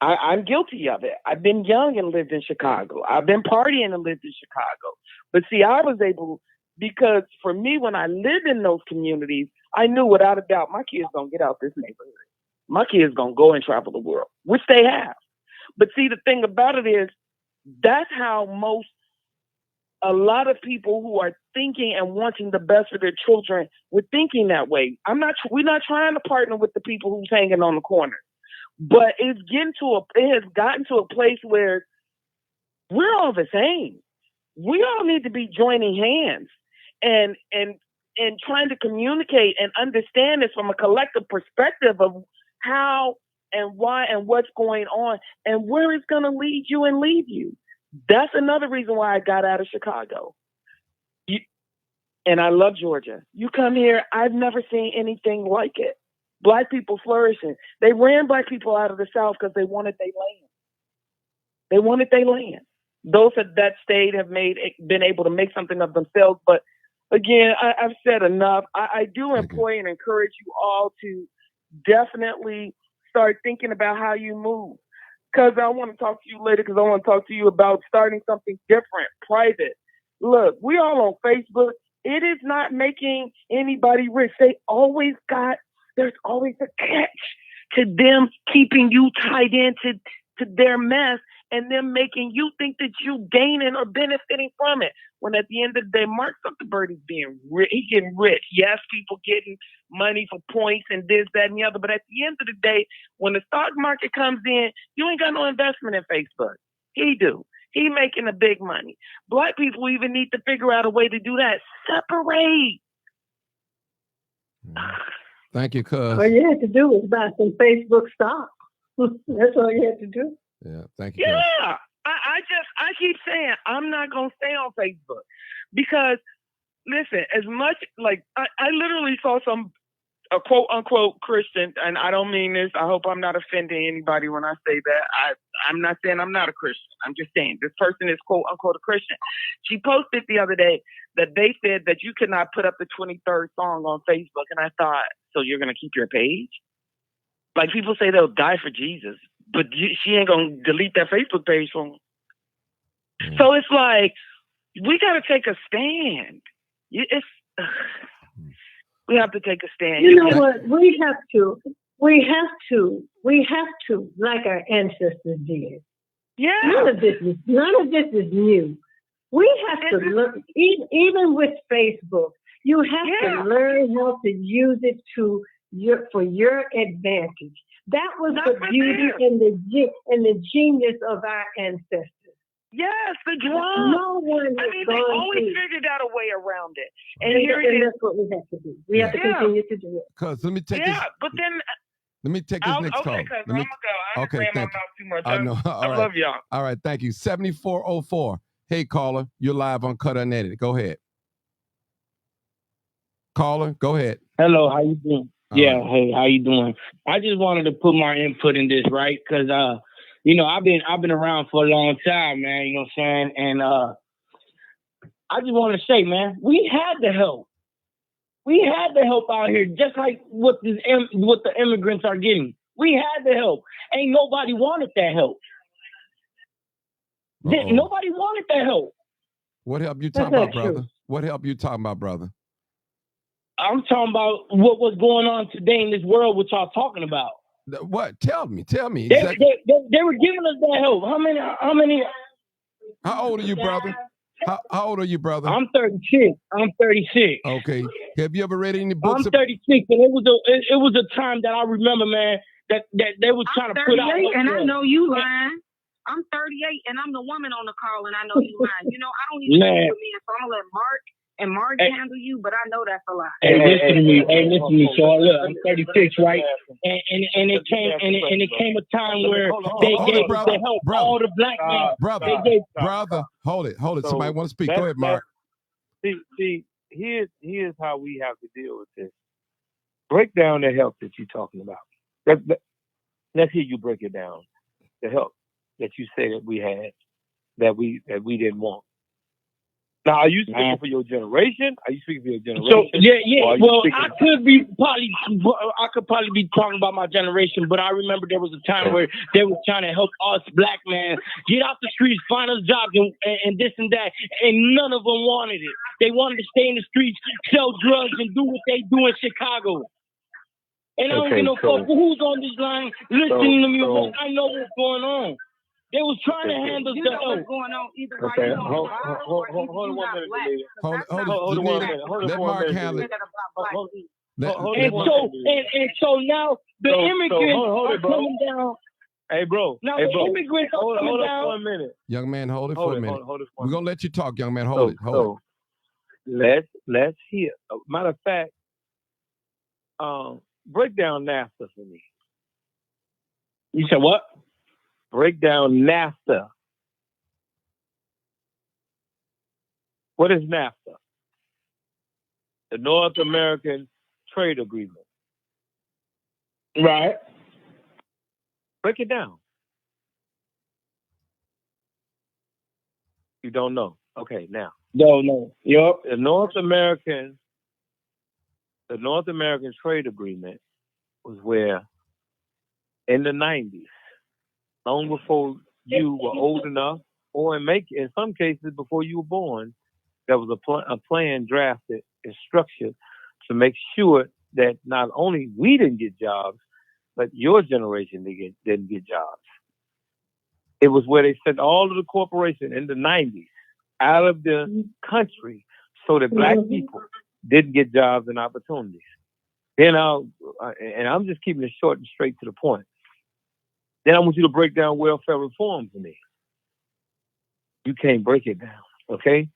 I'm guilty of it. I've been young and lived in Chicago. I've been partying and lived in Chicago. But see, I was able, because for me, when I lived in those communities, I knew without a doubt my kids don't get out this neighborhood. My kids gonna go and travel the world, which they have. But see, the thing about it is, that's how a lot of people who are thinking and wanting the best for their children were thinking that way. We're not trying to partner with the people who's hanging on the corner. But it has gotten to a place where we're all the same. We all need to be joining hands and trying to communicate and understand this from a collective perspective of how and why and what's going on and where it's going to lead you and leave you. That's another reason why I got out of Chicago. And I love Georgia. You come here, I've never seen anything like it. Black people flourishing. They ran Black people out of the South because they wanted their land. They wanted their land. Those that stayed have been able to make something of themselves. But again, I've said enough. I do employ and encourage you all to definitely start thinking about how you move. Because I want to talk to you later, because I want to talk to you about starting something different, private. Look, we all on Facebook. It is not making anybody rich. There's always a catch to them keeping you tied into their mess and them making you think that you gaining or benefiting from it. When at the end of the day, Mark Zuckerberg is he's getting rich. Yes, people getting money for points and this, that, and the other. But at the end of the day, when the stock market comes in, you ain't got no investment in Facebook. He do. He making the big money. Black people even need to figure out a way to do that. Separate. Thank you, cuz. All you had to do was buy some Facebook stock. That's all you had to do. Yeah, thank you. Yeah, I keep saying I'm not gonna stay on Facebook because listen, as much like I literally saw a quote unquote Christian, and I don't mean this. I hope I'm not offending anybody when I say that. I'm not saying I'm not a Christian. I'm just saying this person is quote unquote a Christian. She posted the other day that they said that you could not put up the 23rd song on Facebook, and I thought, so you're gonna keep your page? Like people say they'll die for Jesus, but she ain't gonna delete that Facebook page from. So it's like we gotta take a stand. We have to take a stand. You know what? We have to, like our ancestors did. Yeah. None of this is new. We have to look, even with Facebook, you have to learn how to use it for your advantage. That was the beauty and the genius of our ancestors. Yes, the drum. No one they always figured out a way around it. And that's what we have to do. We have to continue to do it. Because let me take this. But then let me take this next call. I'm gonna go. I ain't ran my mouth too much. I know. I love y'all. All right, thank you. 7404. Hey, caller, you're live on Cut Unedited. Go ahead. Caller, go ahead. Hello, how you doing? Right. Hey, how you doing? I just wanted to put my input in this, right? Because I've been around for a long time, man. You know what I'm saying? And I just want to say, man, we had the help. We had the help out here, just like what the immigrants are getting. We had the help. Ain't nobody wanted that help. Nobody wanted that help. What help you talking about, brother? What help you talking about, brother? I'm talking about what was going on today in this world, what y'all talking about. What? Tell me. They were giving us that help. How many? How old are you, brother? How old are you, brother? I'm 36. Okay. Have you ever read any books? I'm 36, and it was a time that I remember, man, that they was trying to put out. And I know you lying. I'm 38, and I'm the woman on the call, and I know you lying. I don't even know with me, so I'm gonna let Mark handle you, but I know that's a lie. Hey, listen to me. So look, I'm 36, right? And it came a time where they gave us the help. All the black men, brother, hold it. So somebody want to speak? Go ahead, Mark. See, here's how we have to deal with this. Break down the help that you're talking about. Let's hear you break it down. The help that you say that we had, that we didn't want. Now, are you speaking for your generation? Are you speaking for your generation? So yeah. Well, I could probably be talking about my generation, but I remember there was a time where they were trying to help us black men get out the streets, find us jobs, and this and that, and none of them wanted it. They wanted to stay in the streets, sell drugs, and do what they do in Chicago. And I don't give no fuck who's on this line listening to me. I know what's going on. They was trying to handle the what's going on either way. Hold on 1 minute, lady. Hold on 1 minute. Let Mark handle it. And so now the immigrants are coming down. Hey, bro. Now the immigrants are coming down. Hold on 1 minute. Young man, hold it for a minute. We're gonna let you talk, young man. Hold it. Let's hear. Matter of fact, break down NAFTA for me. You said what? Break down NAFTA. What is NAFTA? The North American Trade Agreement. Right. Break it down. You don't know. Okay, now. Don't know. Yep. The North American Trade Agreement was where in the 90s, long before you were old enough, or in some cases before you were born, there was a plan drafted and structured to make sure that not only we didn't get jobs, but your generation didn't get jobs. It was where they sent all of the corporations in the 90s out of the country so that black people didn't get jobs and opportunities. Then and I'm just keeping it short and straight to the point. Then I want you to break down welfare reform for me. You can't break it down, okay?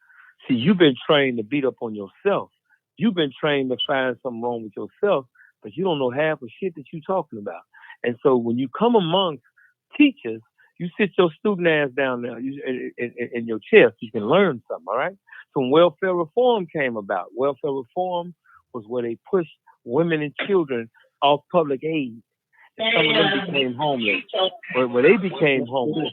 See, you've been trained to beat up on yourself. You've been trained to find something wrong with yourself, but you don't know half the shit that you're talking about. And so when you come amongst teachers, you sit your student ass down there in your chair so you can learn something, all right? So when welfare reform came about, welfare reform was where they pushed women and children off public aid. And some of them became homeless. When they became homeless,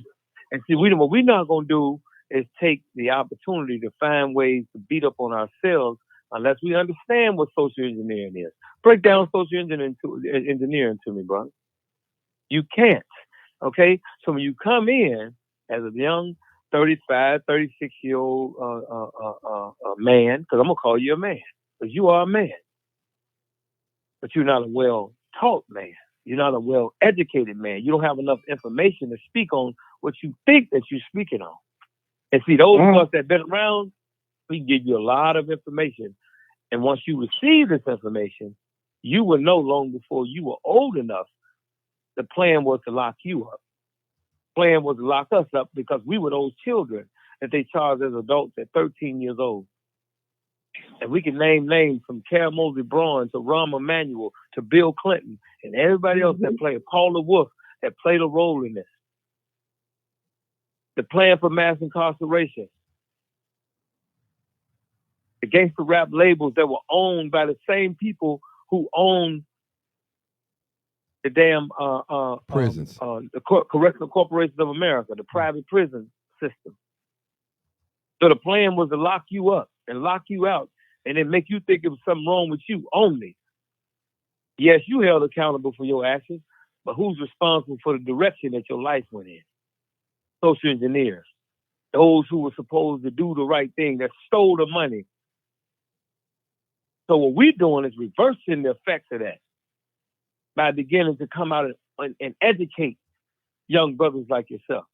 and see, what we're not going to do is take the opportunity to find ways to beat up on ourselves unless we understand what social engineering is. Break down social engineering to me, bro. You can't. Okay? So when you come in as a young 35, 36-year-old man, because I'm going to call you a man, because you are a man, but you're not a well-taught man. You're not a well-educated man. You don't have enough information to speak on what you think that you're speaking on. And see, those of us that have been around, we give you a lot of information. And once you receive this information, you will know long before you were old enough. The plan was to lock you up. The plan was to lock us up because we were those children that they charged as adults at 13 years old. And we can name names from Carol Mosley Braun to Rahm Emanuel to Bill Clinton and everybody else that played, Paula Wolf, that played a role in this. The plan for mass incarceration. The gangster rap labels that were owned by the same people who own the damn prisons, the Correctional Corporation of America, the private prison system. So the plan was to lock you up and lock you out and then make you think it was something wrong with you only. Yes, you held accountable for your actions, but who's responsible for the direction that your life went in? Social engineers. Those who were supposed to do the right thing, that stole the money. So what we're doing is reversing the effects of that by beginning to come out and educate young brothers like yourself.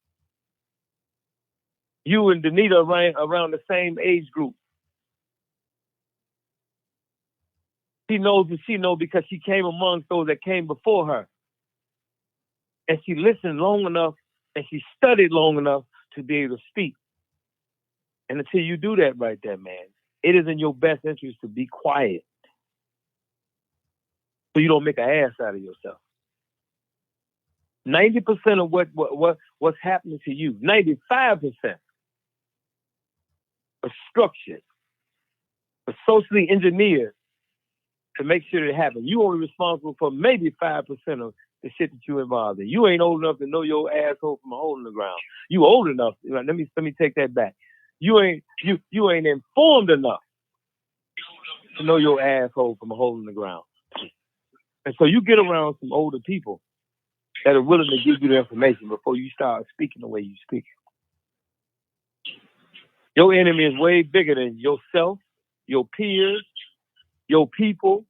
You and Danita around the same age group. She knows what she knows because she came amongst those that came before her. And she listened long enough and she studied long enough to be able to speak. And until you do that right there, man, it is in your best interest to be quiet so you don't make an ass out of yourself. 90% of what's happening to you, 95% are structured, are socially engineered to make sure it happens. You only responsible for maybe 5% of the shit that you involved in. You ain't old enough to know your asshole from a hole in the ground. You old enough. Let me take that back. You ain't informed enough to know your asshole from a hole in the ground. And so you get around some older people that are willing to give you the information before you start speaking the way you speak. Your enemy is way bigger than yourself, your peers, your people.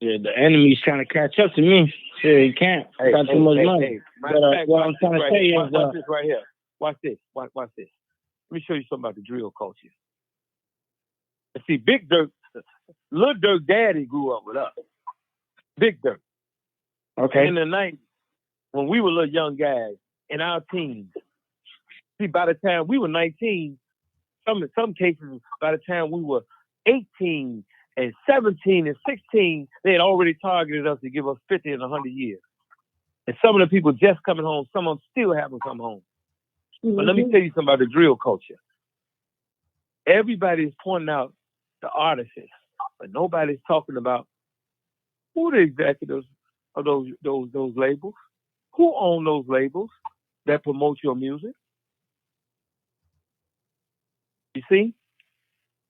Yeah, the enemy's trying to catch up to me. Shit, he can't. I got too much money. What I'm trying to say is... Watch this right here. Watch this. Watch this. Let me show you something about the drill culture. And see, Big Dirk, Lil Durk Daddy grew up with us. Big Dirk. Okay. In the 90s, when we were little young guys, in our teens, see, by the time we were 19, in some cases, by the time we were 18 and 17 and 16, they had already targeted us to give us 50 and 100 years. And some of the people just coming home, some of them still haven't come home. Mm-hmm. But let me tell you something about the drill culture. Everybody's pointing out the artists, but nobody's talking about who the executives of those labels, who own those labels that promote your music. You see?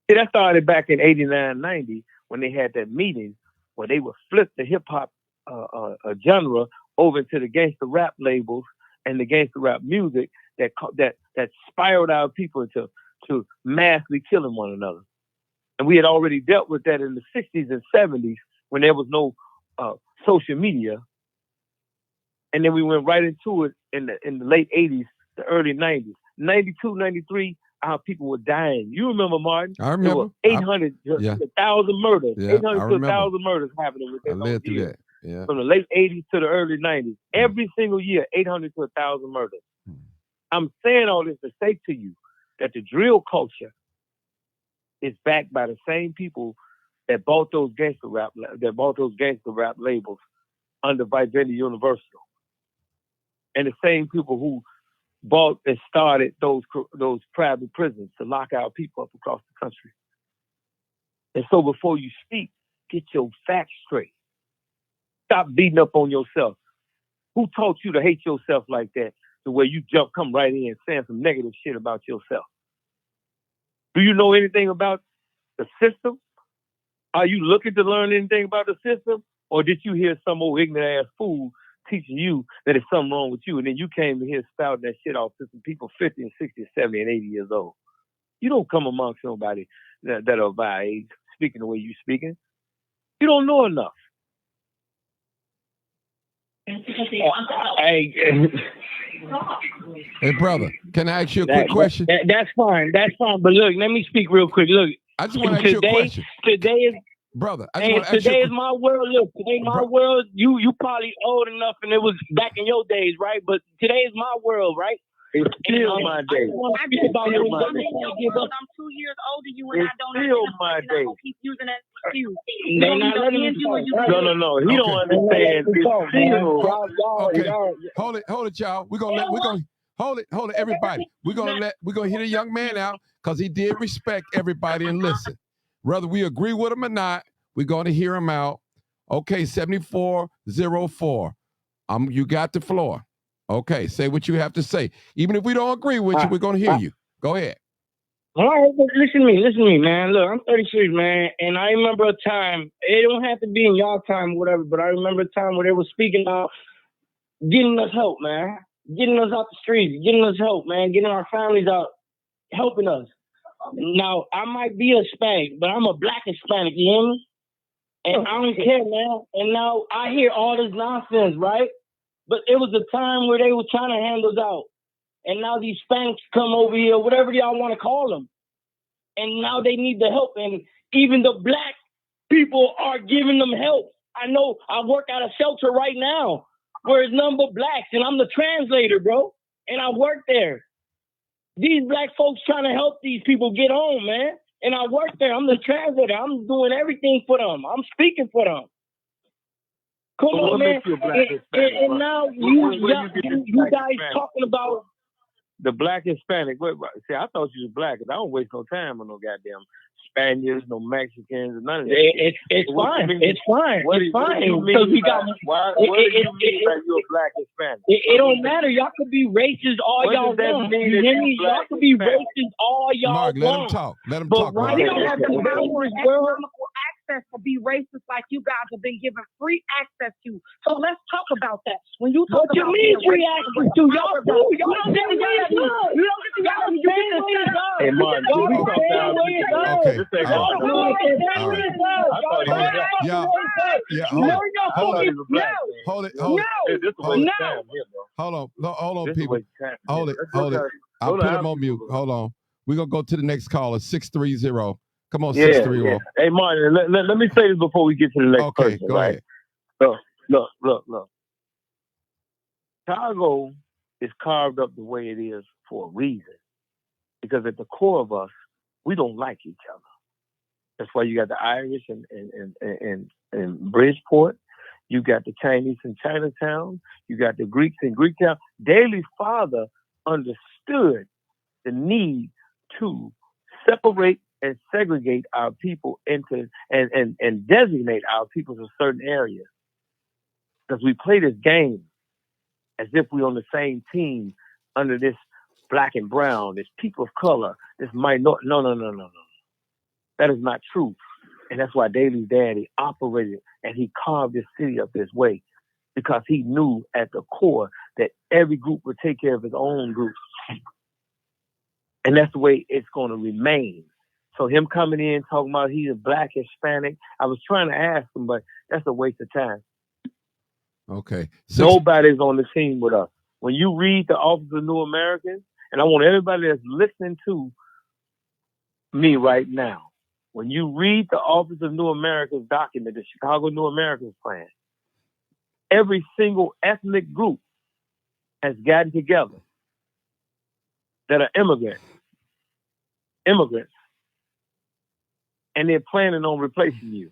That started back in 89, 90 when they had that meeting where they would flip the hip hop genre over into the gangster rap labels and the gangster rap music that spiraled our people into massively killing one another. And we had already dealt with that in the 60s and 70s when there was no social media. And then we went right into it in the late 80s, the early 90s. 92, 93, our people were dying. You remember, Martin? I remember. There were 800 to 1,000 murders. Yeah, 800 to 1,000 murders happening within those years. Yeah. From the late 80s to the early 90s. Every single year, 800 to 1,000 murders. I'm saying all this to say to you that the drill culture is backed by the same people that bought those gangster rap labels under Vivendi Universal, and the same people who bought and started those private prisons to lock our people up across the country. And so before you speak, Get your facts straight. Stop beating up on yourself. Who taught you to hate yourself like that? The way you come right in saying some negative shit about yourself. Do you know anything about the system? Are you looking to learn anything about the system? Or did you hear some old ignorant ass fool teaching you that there's something wrong with you, and then you came in here spouting that shit off to some people 50 and 60, 70, and 80 years old? You don't come amongst somebody that are of our age speaking the way you speaking. You don't know enough. Hey, brother, can I ask you a quick question? That's fine. That's fine. But look, let me speak real quick. Look, I just want to ask you a question. Today is brother. I just want to ask you. Today is my world. Look, today my world. You probably old enough, and it was back in your days, right? But today is my world, right? It's still my day. I'm 2 years older than you, and I don't understand. I'm gonna keep using that excuse. They're not letting me talk. No. He don't understand. Okay. Hold it, y'all. We're gonna hold it, everybody. We're gonna hear the young man out because he did respect everybody and listen. Whether we agree with him or not, we're gonna hear him out. Okay, 7404. You got the floor. Okay, say what you have to say. Even if we don't agree with you, we're going to hear you. Go ahead. All right, listen to me, man. Look, I'm 36, man, and I remember a time, it don't have to be in y'all time or whatever, but I remember a time where they were speaking about getting us help, man. Getting us out the streets, getting us help, man. Getting our families out, helping us. Now, I might be a Hispanic, but I'm a black Hispanic, you hear me? And I don't care, man. And now I hear all this nonsense, right? But it was a time where they were trying to hand us out. And now these Hispanics come over here, whatever y'all want to call them. And now they need the help. And even the black people are giving them help. I know I work at a shelter right now where it's none but blacks. And I'm the translator, bro. And I work there. These black folks trying to help these people get home, man. And I work there. I'm the translator. I'm doing everything for them. I'm speaking for them. Come on, man. And now you guys talking about the black Hispanic. See, I thought you was black, because I don't waste no time on no goddamn Spaniards, no Mexicans, none of that. It's fine. It's fine. What do you mean by you're a black Hispanic? It don't matter. Y'all could be racist all y'all want. You hear me? Y'all could be racist all y'all want. Mark, let him talk. Let him talk. We don't have the power and economical access to be racist like you guys have been given free access to. So let's talk about that. When you talk about free access to y'all, you don't get to get it. Hey, Mark, we talk down. Okay. Hold on, people. Hold it. I'll put him on mute. Hold on. We're going to go to the next caller, 630. Come on, 630. Yeah. Hey, Martin, let me say this before we get to the next person. Go ahead. Look. Chicago is carved up the way it is for a reason. Because at the core of us, we don't like each other. That's why you got the Irish in Bridgeport. You got the Chinese in Chinatown. You got the Greeks in Greektown. Daley's father understood the need to separate and segregate our people into and designate our people to certain areas. Because we play this game as if we're on the same team under this black and brown, this people of color, this minority. No. That is not true. And that's why Daley's daddy operated and he carved this city up this way, because he knew at the core that every group would take care of its own group. And that's the way it's going to remain. So him coming in talking about he's a black Hispanic, I was trying to ask him, but that's a waste of time. Okay. Nobody's on the team with us. When you read the Office of New Americans, and I want everybody that's listening to me right now, when you read the Office of New Americans document, the Chicago New Americans plan, every single ethnic group has gotten together that are immigrants, and they're planning on replacing you.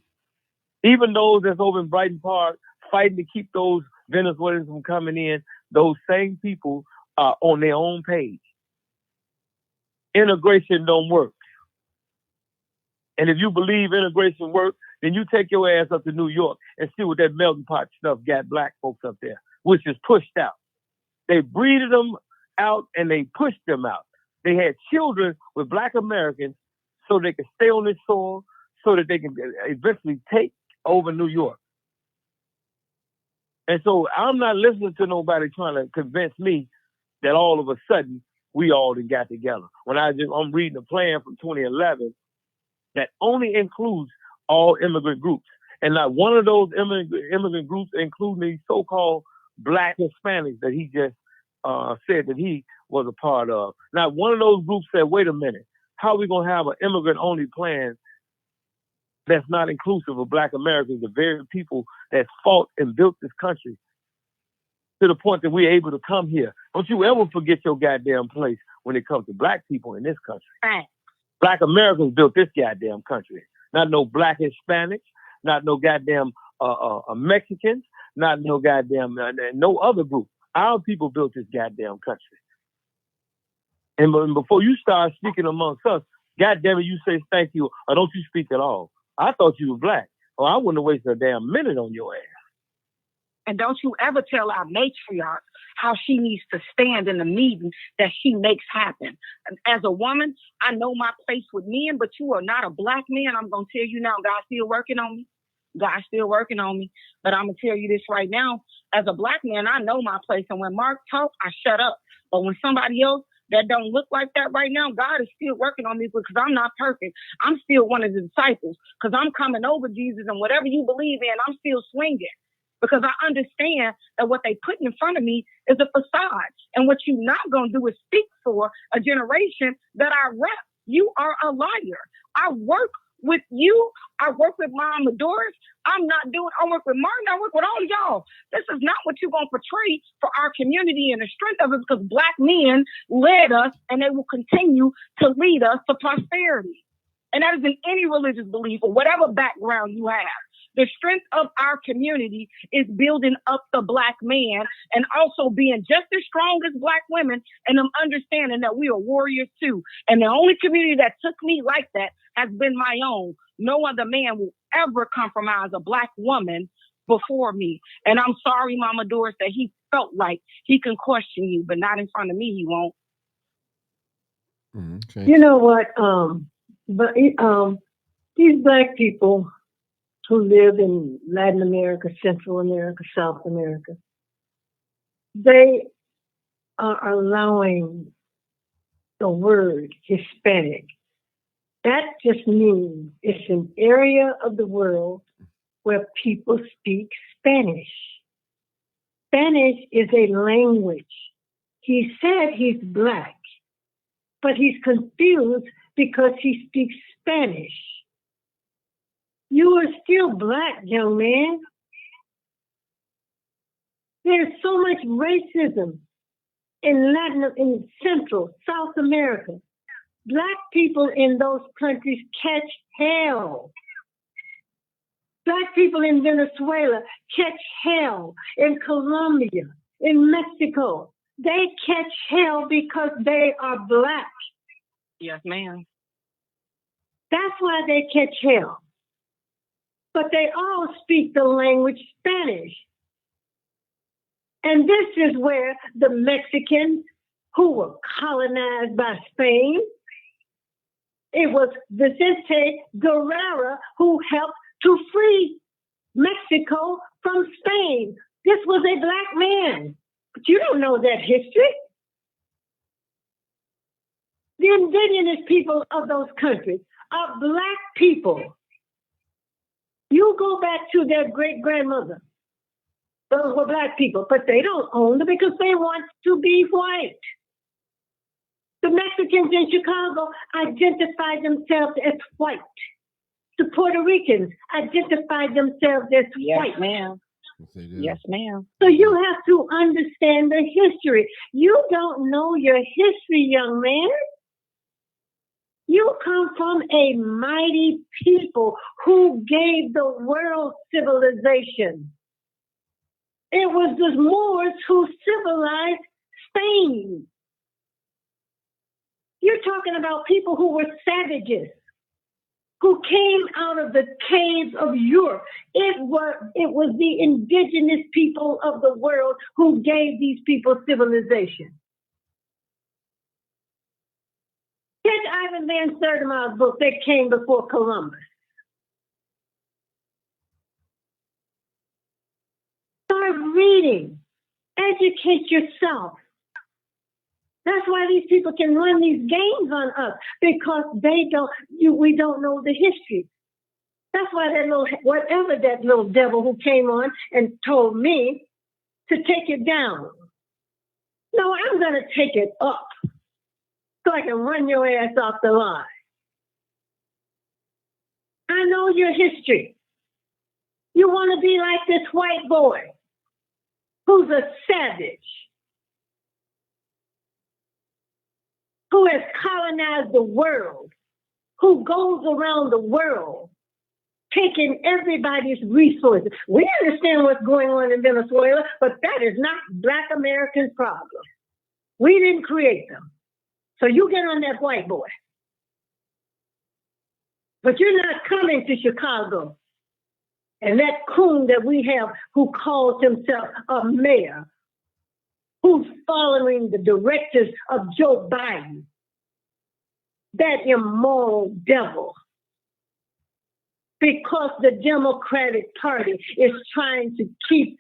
Even those that's over in Brighton Park fighting to keep those Venezuelans from coming in, those same people are on their own page. Integration don't work. And if you believe integration works, Then you take your ass up to New York and see what that melting pot stuff got black folks up there, which is pushed out. They breeded them out and they pushed them out. They had children with black Americans so they could stay on this soil, so that they can eventually take over New York. And so I'm not listening to nobody trying to convince me that all of a sudden we all done got together. When I'm reading a plan from 2011 that only includes all immigrant groups. And not one of those immigrant groups, including these so-called black Hispanics that he just said that he was a part of. Not one of those groups said, wait a minute, how are we going to have an immigrant-only plan that's not inclusive of black Americans, the very people that fought and built this country to the point that we're able to come here? Don't you ever forget your goddamn place when it comes to black people in this country. Right. Black Americans built this goddamn country. Not no black Hispanics, not no goddamn Mexicans, not no goddamn, no other group. Our people built this goddamn country. And before you start speaking amongst us, goddamn it, you say thank you, or don't you speak at all. I thought you were black. Or I wouldn't have wasted a damn minute on your ass. And don't you ever tell our matriarch how she needs to stand in the meeting that she makes happen. As a woman, I know my place with men, but you are not a black man. I'm going to tell you now, God's still working on me. God's still working on me. But I'm going to tell you this right now. As a black man, I know my place. And when Mark talks, I shut up. But when somebody else that don't look like that right now, God is still working on me because I'm not perfect. I'm still one of the disciples because I'm coming over Jesus, and whatever you believe in, I'm still swinging. Because I understand that what they put in front of me is a facade. And what you're not going to do is speak for a generation that I rep. You are a liar. I work with you. I work with Mama Doris. I work with Martin. I work with all of y'all. This is not what you're going to portray for our community, and the strength of it, because black men led us and they will continue to lead us to prosperity. And that is in any religious belief or whatever background you have. The strength of our community is building up the black man and also being just as strong as black women, and them understanding that we are warriors too. And the only community that took me like that has been my own. No other man will ever compromise a black woman before me. And I'm sorry, Mama Doris, that he felt like he can question you, but not in front of me, he won't. Okay. You know what? These black people who live in Latin America, Central America, South America, they are allowing the word Hispanic. That just means it's an area of the world where people speak Spanish. Spanish is a language. He said he's black, but he's confused because he speaks Spanish. You are still black, young man. There's so much racism in Central, South America. Black people in those countries catch hell. Black people in Venezuela catch hell. In Colombia, in Mexico, they catch hell because they are black. Yes, ma'am. That's why they catch hell. But they all speak the language Spanish. And this is where the Mexicans who were colonized by Spain, it was Vicente Guerrero who helped to free Mexico from Spain. This was a black man. But you don't know that history. The indigenous people of those countries are black people. You go back to their great-grandmother. Those were black people, but they don't own them because they want to be white. The Mexicans in Chicago identify themselves as white. The Puerto Ricans identify themselves as white. Yes, ma'am. Yes, ma'am. So you have to understand the history. You don't know your history, young man. You come from a mighty people who gave the world civilization. It was the Moors who civilized Spain. You're talking about people who were savages, who came out of the caves of Europe. It was the indigenous people of the world who gave these people civilization. Get Ivan Van Sertima's book that came before Columbus. Start reading. Educate yourself. That's why these people can run these games on us, because we don't know the history. That's why that little devil who came on and told me to take it down. No, I'm going to take it up so I can run your ass off the line. I know your history. You want to be like this white boy who's a savage, who has colonized the world, who goes around the world taking everybody's resources. We understand what's going on in Venezuela, but that is not Black Americans' problem. We didn't create them. So you get on that white boy. But you're not coming to Chicago. And that coon that we have who calls himself a mayor, who's following the directives of Joe Biden, that immoral devil, because the Democratic Party is trying to keep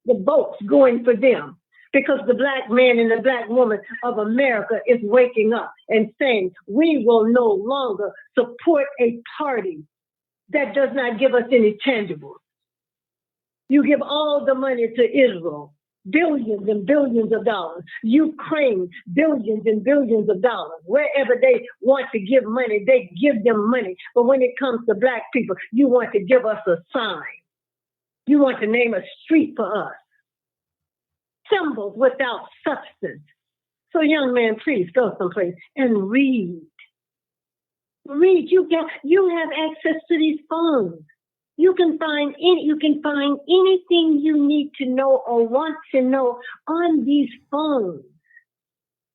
the votes going for them, because the Black man and the Black woman of America is waking up and saying, we will no longer support a party that does not give us any tangibles. You give all the money to Israel, billions and billions of dollars. Ukraine, billions and billions of dollars. Wherever they want to give money, they give them money. But when it comes to Black people, you want to give us a sign. You want to name a street for us. Symbols without substance. So young man, please go someplace and read. Read. You have access to these phones. You can find anything you need to know or want to know on these phones.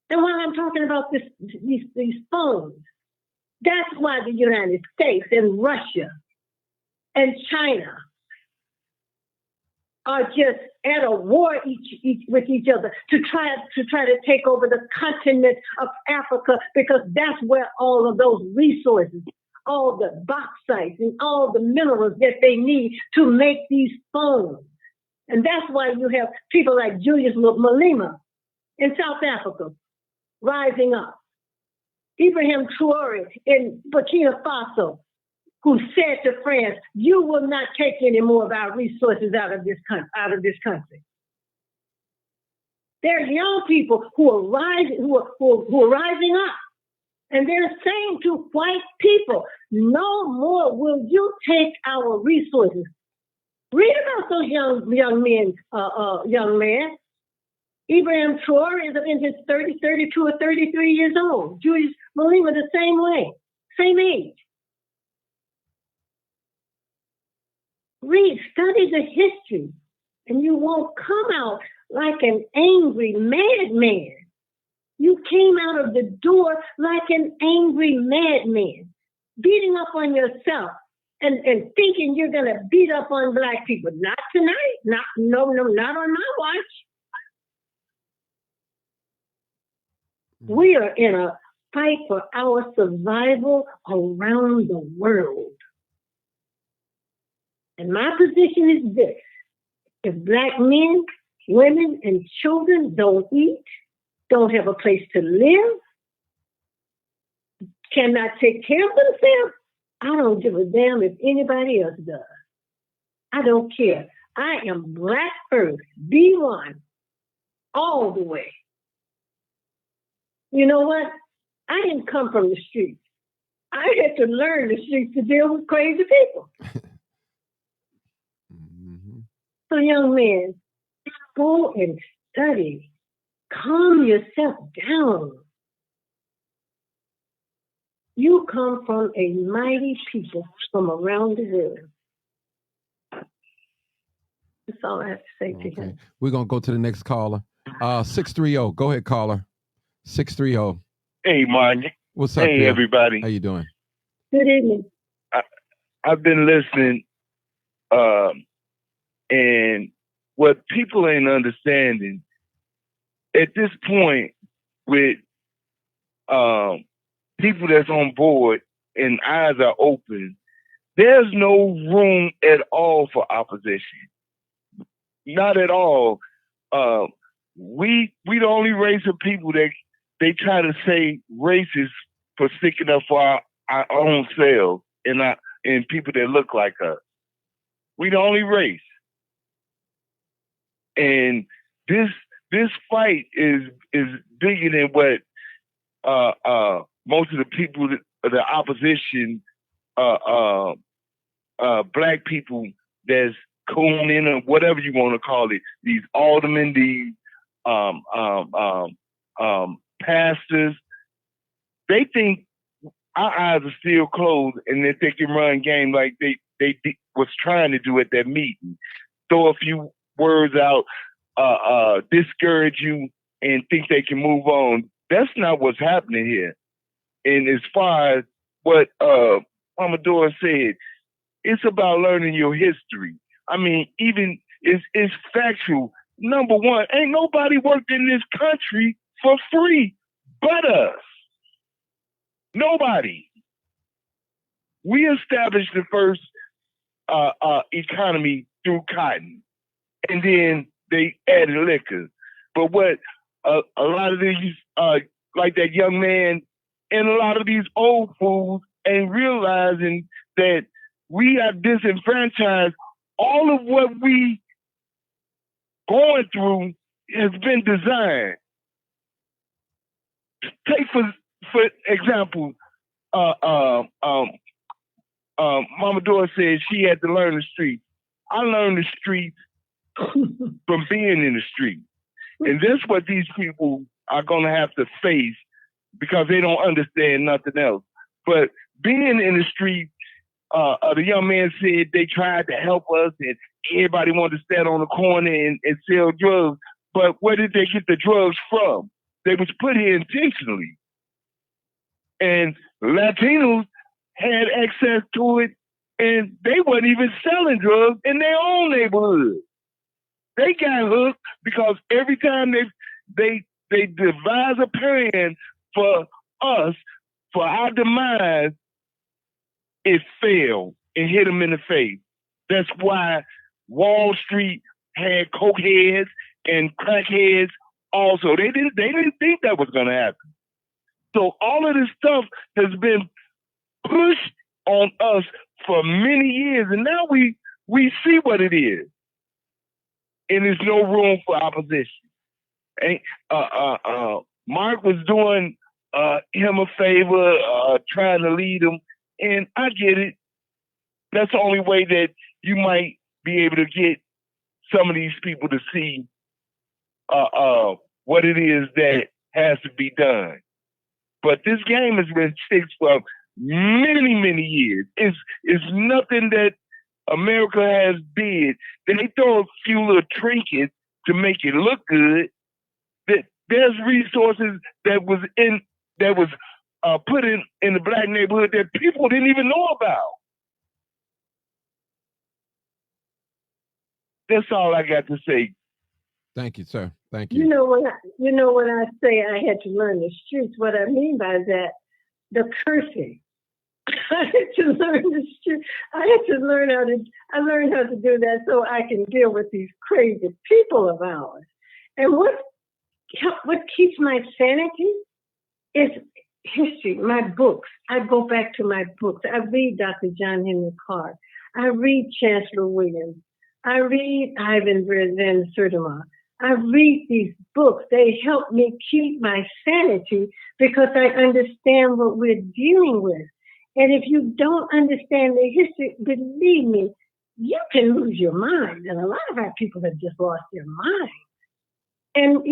And while I'm talking about these phones, that's why the United States and Russia and China are just at a war with each other to try to take over the continent of Africa, because that's where all of those resources, all the bauxite and all the minerals that they need to make these phones. And that's why you have people like Julius Malema in South Africa rising up. Ibrahim Traore in Burkina Faso, who said to France, you will not take any more of our resources out of this country. There are young people who are rising up. And they're saying to white people, no more will you take our resources. Read about those young men. Ibrahim Traore is in his 32 or 33 years old. Julius Malema the same way, same age. Read, study the history, and you won't come out like an angry madman. You came out of the door like an angry madman, beating up on yourself and thinking you're going to beat up on Black people. Not tonight. Not on my watch. We are in a fight for our survival around the world. And my position is this: if Black men, women, and children don't eat, don't have a place to live, cannot take care of themselves, I don't give a damn if anybody else does. I don't care. I am Black first, B1, all the way. You know what? I didn't come from the streets. I had to learn the streets to deal with crazy people. So young man, go and study. Calm yourself down. You come from a mighty people from around the world. That's all I have to say to him. We're going to go to the next caller. 630. Go ahead, caller. 630. Hey, Martin. What's up, Hey, Bill? everybody. How you doing? Good evening. I've been listening, and what people ain't understanding at this point with people that's on board and eyes are open, there's no room at all for opposition. Not at all. We the only race of people that they try to say racist for sticking up for our own selves and people that look like us. We the only race. And this fight is bigger than what most of the people, the opposition, black people that's cooning or whatever you want to call it, these aldermen, these pastors, they think our eyes are still closed and that they can run game like they was trying to do at that meeting. Throw a few words out, discourage you, and think they can move on. That's not what's happening here. And as far as what Mama Dora said, it's about learning your history. I mean, even it's factual. Number one, ain't nobody worked in this country for free but us. Nobody. We established the first economy through cotton, and then they added liquor. But what a lot of these, like that young man, and a lot of these old fools ain't realizing that we have disenfranchised. All of what we going through has been designed. Take for example, Mama Dora said she had to learn the streets. I learned the streets from being in the street. And that's what these people are going to have to face because they don't understand nothing else. But being in the street, the young man said they tried to help us and everybody wanted to stand on the corner and sell drugs. But where did they get the drugs from? They was put here intentionally. And Latinos had access to it, and they weren't even selling drugs in their own neighborhood. They got hooked because every time they devise a plan for us, for our demise, it failed and hit them in the face. That's why Wall Street had cokeheads and crackheads also. They didn't think that was going to happen. So all of this stuff has been pushed on us for many years, and now we see what it is. And there's no room for opposition. Mark was doing him a favor, trying to lead him, and I get it. That's the only way that you might be able to get some of these people to see what it is that has to be done. But this game has been fixed for many, many years. It's nothing that America has did. They throw a few little trinkets to make it look good. There's resources that was put in the black neighborhood that people didn't even know about. That's all I got to say. Thank you, sir. Thank you. You know when I say I had to learn the streets, what I mean by that, the cursing. I had to learn the street. I learned how to do that so I can deal with these crazy people of ours. And what keeps my sanity is history, my books. I go back to my books. I read Dr. John Henry Clark. I read Chancellor Williams. I read Ivan Van Sertima. I read these books. They help me keep my sanity because I understand what we're dealing with. And if you don't understand the history, believe me, you can lose your mind. And a lot of our people have just lost their mind. And,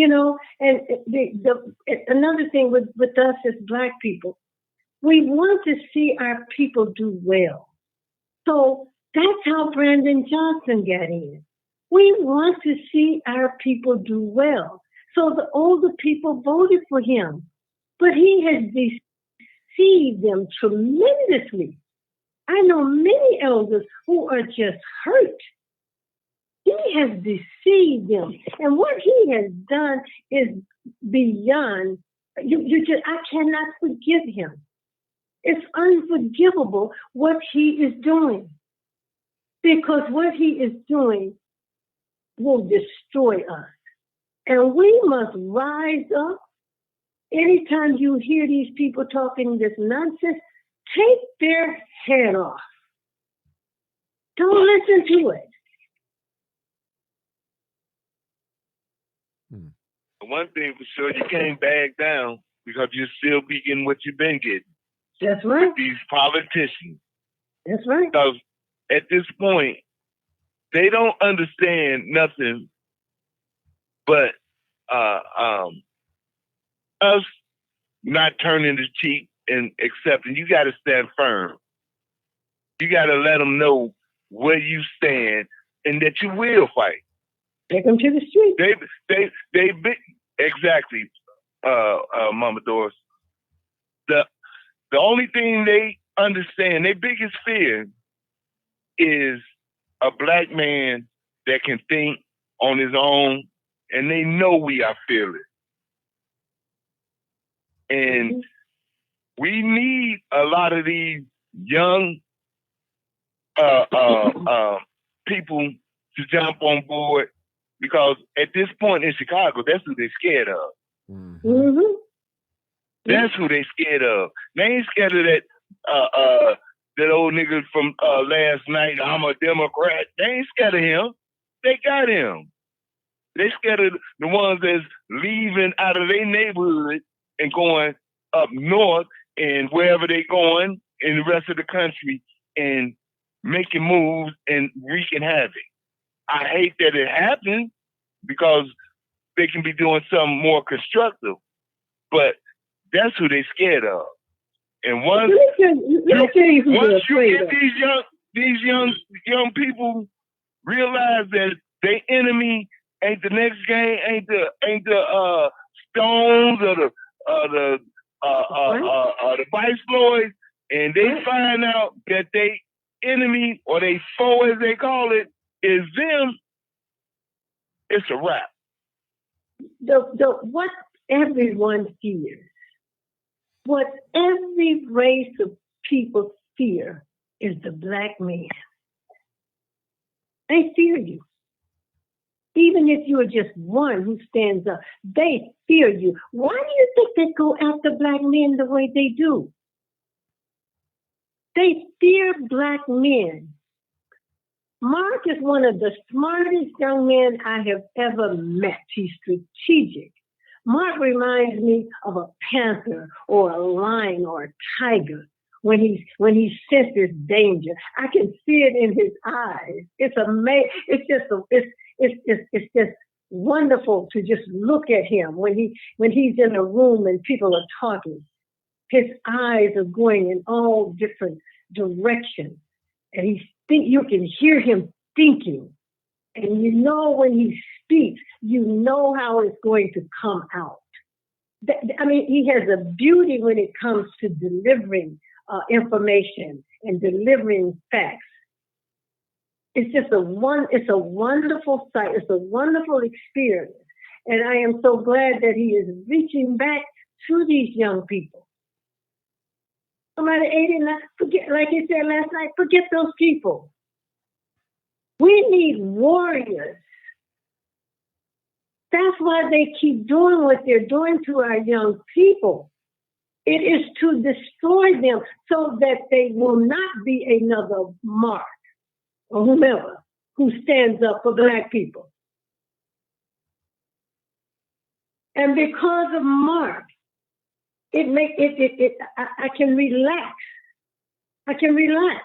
another thing with us as Black people, we want to see our people do well. So that's how Brandon Johnson got in. We want to see our people do well. So the older people voted for him. But he has deceived them tremendously. I know many elders who are just hurt. He has deceived them. And what he has done is beyond, I cannot forgive him. It's unforgivable what he is doing. Because what he is doing will destroy us. And we must rise up. Anytime you hear these people talking this nonsense, take their head off. Don't listen to it. One thing for sure, you can't back down because you're still be getting what you've been getting. That's right. With these politicians. That's right. Because at this point, they don't understand nothing but us not turning the cheek and accepting. You got to stand firm. You got to let them know where you stand and that you will fight. Take them to the street. They exactly, Mama Doris. The only thing they understand, their biggest fear is a black man that can think on his own, and they know we are fearless. And we need a lot of these young people to jump on board, because at this point in Chicago, that's who they're scared of. Mm-hmm. That's who they scared of. They ain't scared of that old nigga from last night. I'm a Democrat. They ain't scared of him. They got him. They scared of the ones that's leaving out of their neighborhood and going up north and wherever they going in the rest of the country and making moves and wreaking havoc. I hate that it happens because they can be doing something more constructive, but that's who they scared of. And once you get these young people realize that their enemy ain't the next game, ain't the Stones or the Vice Lords, and they find out that they enemy or they foe, as they call it, is them, it's a wrap. What everyone fears, what every race of people fear, is the black man. They fear you. Even if you are just one who stands up, they fear you. Why do you think they go after black men the way they do? They fear black men. Mark is one of the smartest young men I have ever met. He's strategic. Mark reminds me of a panther or a lion or a tiger when he senses danger. I can see it in his eyes. It's amazing. It's just wonderful to just look at him when he's in a room and people are talking. His eyes are going in all different directions, and you can hear him thinking. And you know when he speaks, you know how it's going to come out. I mean, he has a beauty when it comes to delivering information and delivering facts. It's just it's a wonderful sight. It's a wonderful experience. And I am so glad that he is reaching back to these young people. No matter 89, forget, like he said last night, forget those people. We need warriors. That's why they keep doing what they're doing to our young people. It is to destroy them so that they will not be another Mark or whomever who stands up for black people. And because of Mark, I can relax. I can relax.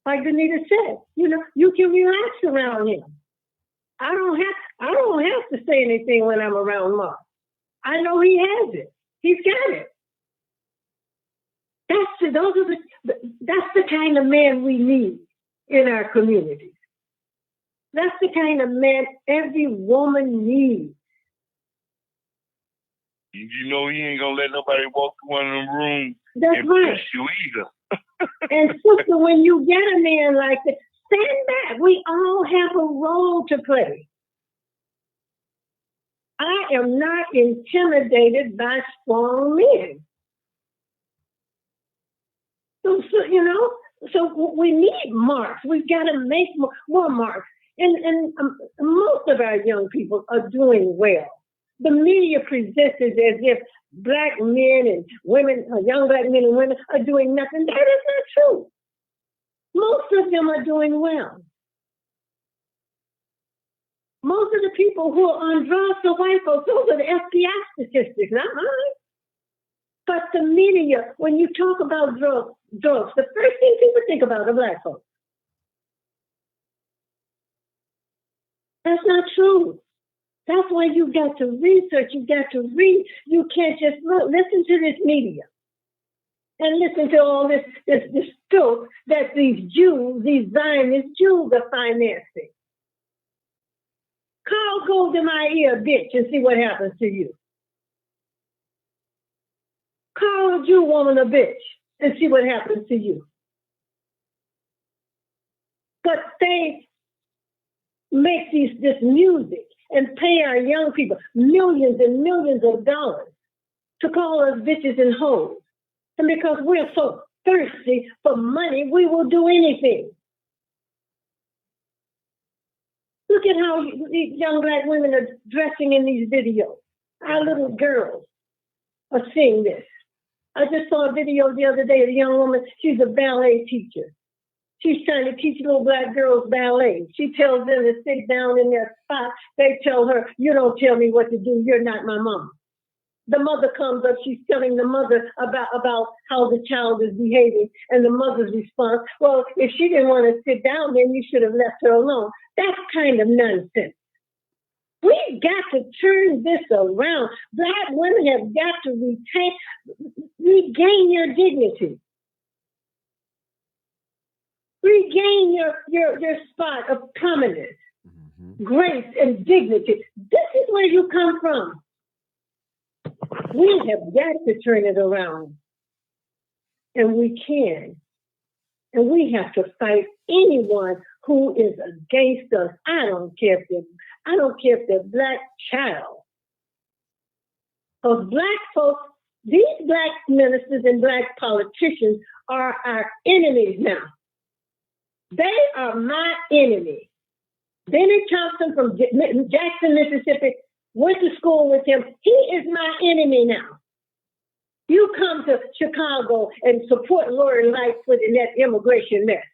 Like Benita said, you can relax around him. I don't have to say anything when I'm around Mark. I know he has it. He's got it. That's the kind of man we need in our communities. That's the kind of man every woman needs. You know he ain't gonna let nobody walk through one of them rooms That's and right. push you either. And sister, when you get a man like that, stand back. We all have a role to play. I am not intimidated by strong men. So so we need marks. We've got to make more marks. And most of our young people are doing well. The media presents it as if black men and women, young black men and women are doing nothing. That is not true. Most of them are doing well. Most of the people who are on drugs are white folks. Those are the FBI statistics, not mine. But the media, when you talk about drugs, the first thing people think about are black folks. That's not true. That's why you got to research, you got to read. You can't just listen to this media and listen to all this filth that these Jews, these Zionist Jews are financing. Call Golden-Eye a bitch and see what happens to you. Call a Jew woman a bitch and see what happens to you. But they make this music and pay our young people millions and millions of dollars to call us bitches and hoes. And because we're so thirsty for money, we will do anything. Look at how these young black women are dressing in these videos. Our little girls are seeing this. I just saw a video the other day of a young woman. She's a ballet teacher. She's trying to teach little black girls ballet. She tells them to sit down in their spot. They tell her, you don't tell me what to do. You're not my mom. The mother comes up. She's telling the mother about how the child is behaving. And the mother's response, well, if she didn't want to sit down, then you should have left her alone. That's kind of nonsense. We've got to turn this around. Black women have got to regain your dignity. Regain your spot of prominence, grace, and dignity. This is where you come from. We have got to turn it around. And we can. And we have to fight anyone who is against us. I don't care if they're black child. Because black folks, these black ministers and black politicians are our enemies now. They are my enemy. Benny Thompson from Jackson, Mississippi, went to school with him. He is my enemy now. You come to Chicago and support Lori Lightfoot in that immigration mess.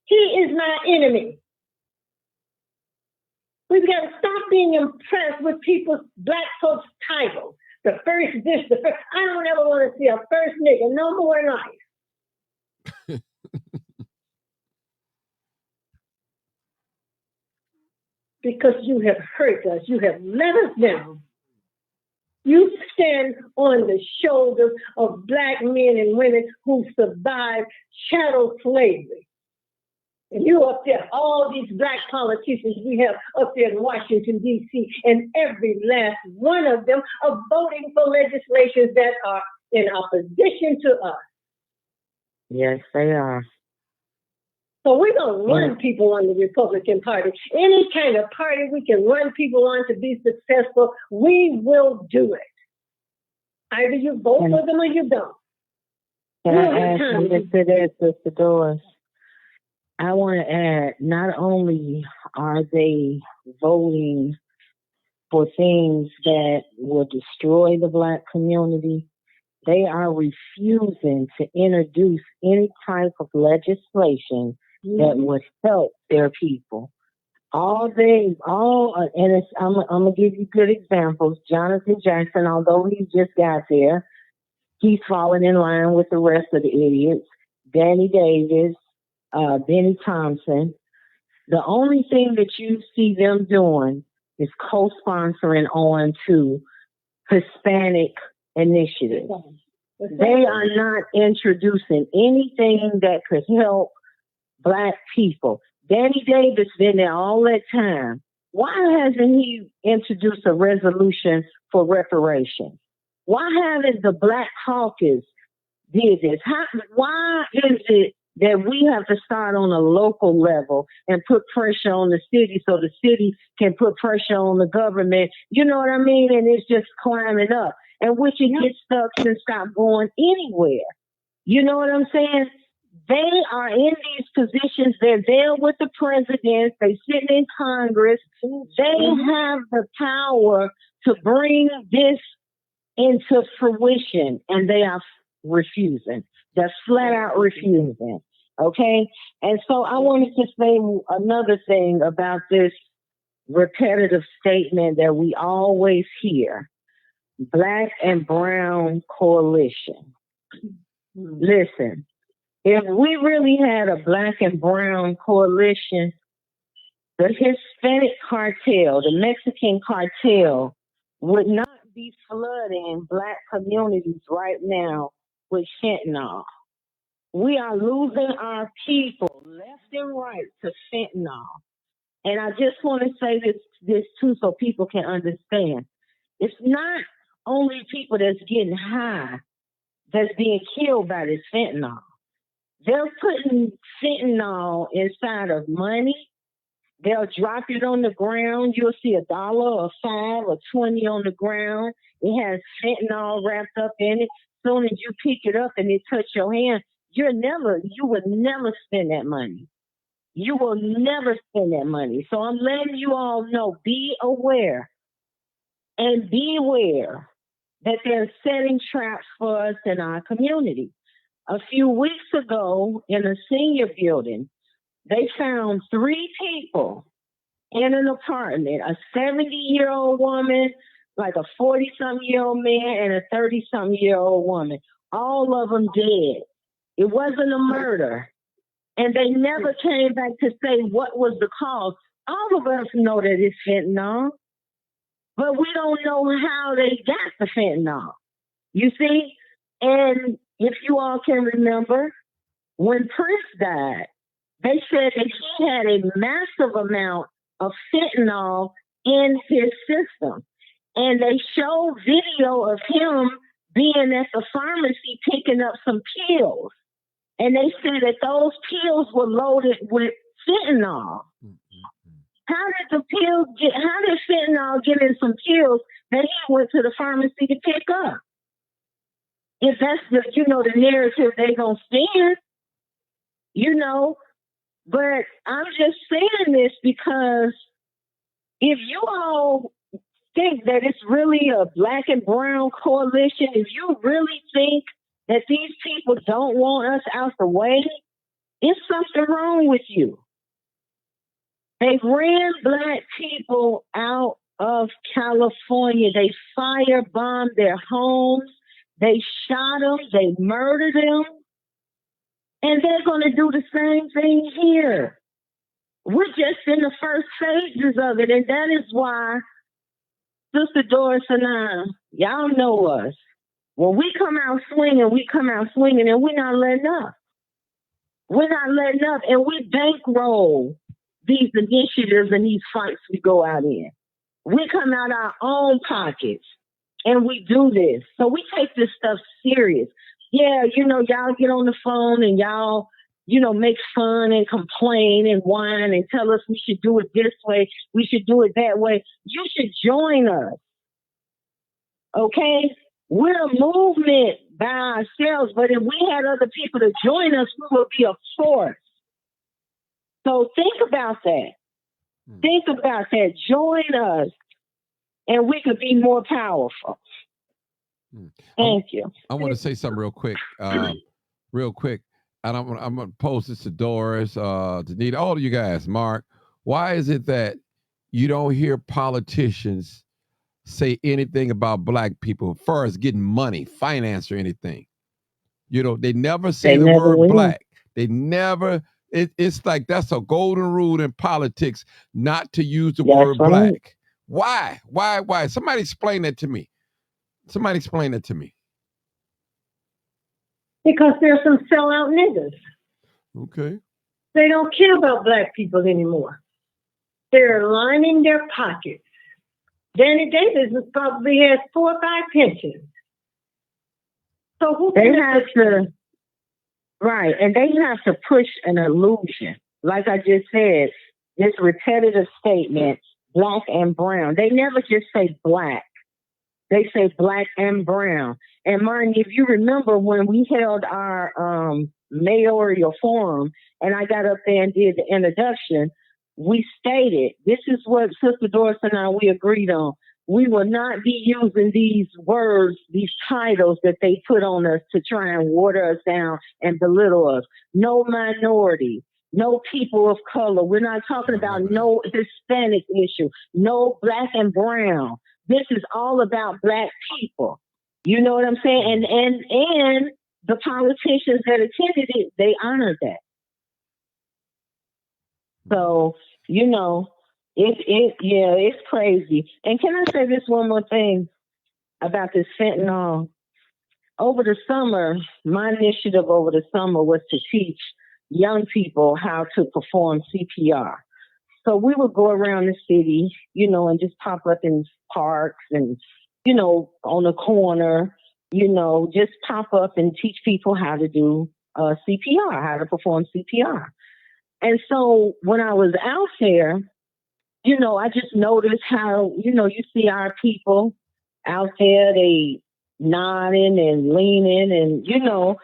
He is my enemy. We've got to stop being impressed with people's black folks' titles. The first this, the first. I don't ever want to see a first nigga no more in life. Because you have hurt us. You have let us down. You stand on the shoulders of black men and women who survived chattel slavery. And you up there, all these black politicians we have up there in Washington, D.C., and every last one of them are voting for legislations that are in opposition to us. Yes, they are. So we're going to run people on the Republican Party. Any kind of party we can run people on to be successful, we will do it. Either you vote for them or you don't. Can I ask you to sit there, Sister Doris? I want to add, not only are they voting for things that will destroy the black community, they are refusing to introduce any type of legislation that would help their people. I'm gonna give you good examples. Jonathan Jackson, although he just got there, he's falling in line with the rest of the idiots. Danny Davis, Benny Thompson. The only thing that you see them doing is co-sponsoring on to Hispanic initiatives. They are not introducing anything that could help black people. Danny Davis been there all that time. Why hasn't he introduced a resolution for reparations? Why haven't the Black Caucus did this? Why is it that we have to start on a local level and put pressure on the city so the city can put pressure on the government? You know what I mean? And it's just climbing up. And which it gets stuck and stop going anywhere. You know what I'm saying? They are in these positions. They're there with the president. They sit in Congress. They have the power to bring this into fruition, and they are refusing. They're flat out refusing. Okay? And so I wanted to say another thing about this repetitive statement that we always hear. Black and brown coalition. Listen, if we really had a black and brown coalition, the Hispanic cartel, the Mexican cartel, would not be flooding Black communities right now with fentanyl. We are losing our people left and right to fentanyl. And I just want to say this too so people can understand. It's not only people that's getting high that's being killed by this fentanyl. They're putting fentanyl inside of money. They'll drop it on the ground. You'll see $1 or $5 or 20 on the ground. It has fentanyl wrapped up in it. As soon as you pick it up and it touch your hand, you would never spend that money. You will never spend that money. So I'm letting you all know, be aware and beware that they're setting traps for us in our community. A few weeks ago in a senior building, they found 3 people in an apartment, a 70-year-old woman, like a 40-something-year-old man, and a 30-something-year-old woman. All of them dead. It wasn't a murder. And they never came back to say what was the cause. All of us know that it's fentanyl, but we don't know how they got the fentanyl. You see? And if you all can remember, when Prince died, they said that he had a massive amount of fentanyl in his system. And they showed video of him being at the pharmacy picking up some pills. And they said that those pills were loaded with fentanyl. How did fentanyl get in some pills that he went to the pharmacy to pick up? If that's the narrative they gonna stand, but I'm just saying this because if you all think that it's really a black and brown coalition, if you really think that these people don't want us out the way, it's something wrong with you. They ran Black people out of California. They firebombed their homes. They shot them. They murdered them. And they're going to do the same thing here. We're just in the first phases of it. And that is why Sister Doris and I, y'all know us. When we come out swinging, and we're not letting up. We're not letting up, and we bankroll these initiatives and these fights we go out in. We come out our own pockets, and we do this. So we take this stuff serious. Yeah, y'all get on the phone and y'all, make fun and complain and whine and tell us we should do it this way, we should do it that way. You should join us. Okay? We're a movement by ourselves, but if we had other people to join us, we would be a force. So think about that. Think about that. Join us, and we could be more powerful. Thank you. I want to say something real quick. And I'm going to pose this to Doris, Danita, all of you guys. Mark, why is it that you don't hear politicians say anything about Black people first getting money, finance, or anything? They never say the word Black. They never. It's like that's a golden rule in politics not to use the word Black. Why? Somebody explain that to me. Because there's some sellout niggas. Okay. They don't care about Black people anymore. They're lining their pockets. Danny Davis probably has 4 or 5 pensions. So who They have to, right, and they have to push an illusion. Like I just said, this repetitive statement, black and brown. They never just say black. They say black and brown. And Martin, if you remember when we held our mayoral forum and I got up there and did the introduction, we stated, this is what Sister Doris and I, we agreed on. We will not be using these words, these titles that they put on us to try and water us down and belittle us. No minority, no people of color. We're not talking about no Hispanic issue, no black and brown. This is all about black people. You know what I'm saying? And the politicians that attended it, they honored that. So, you know, it's crazy. And can I say this one more thing about this fentanyl? Over the summer, my initiative over the summer was to teach young people how to perform CPR. So we would go around the city, you know, and just pop up in parks and, you know, on the corner, you know, just pop up and teach people how to do CPR, how to perform CPR. And so when I was out there, you know, I just noticed how, you know, you see our people out there, they nodding and leaning and, you know,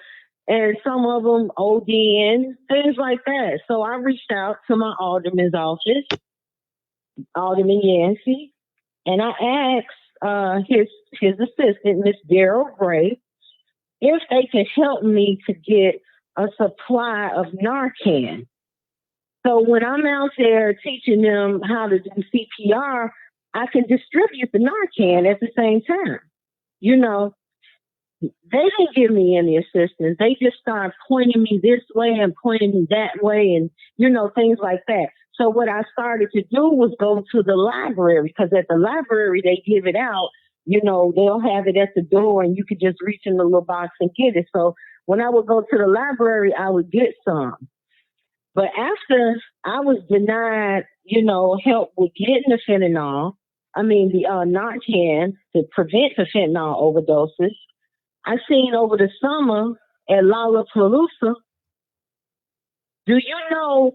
and some of them ODing, things like that. So I reached out to my alderman's office, Alderman Yancey, and I asked his assistant, Miss Daryl Gray, if they could help me to get a supply of Narcan. So when I'm out there teaching them how to do CPR, I can distribute the Narcan at the same time. You know, they didn't give me any assistance. They just started pointing me this way and pointing me that way and, you know, things like that. So what I started to do was go to the library, because at the library, they give it out. You know, they'll have it at the door and you could just reach in the little box and get it. So when I would go to the library, I would get some. But after I was denied, you know, help with getting the fentanyl, the Narcan to prevent the fentanyl overdoses, I seen over the summer at Lollapalooza. Do you know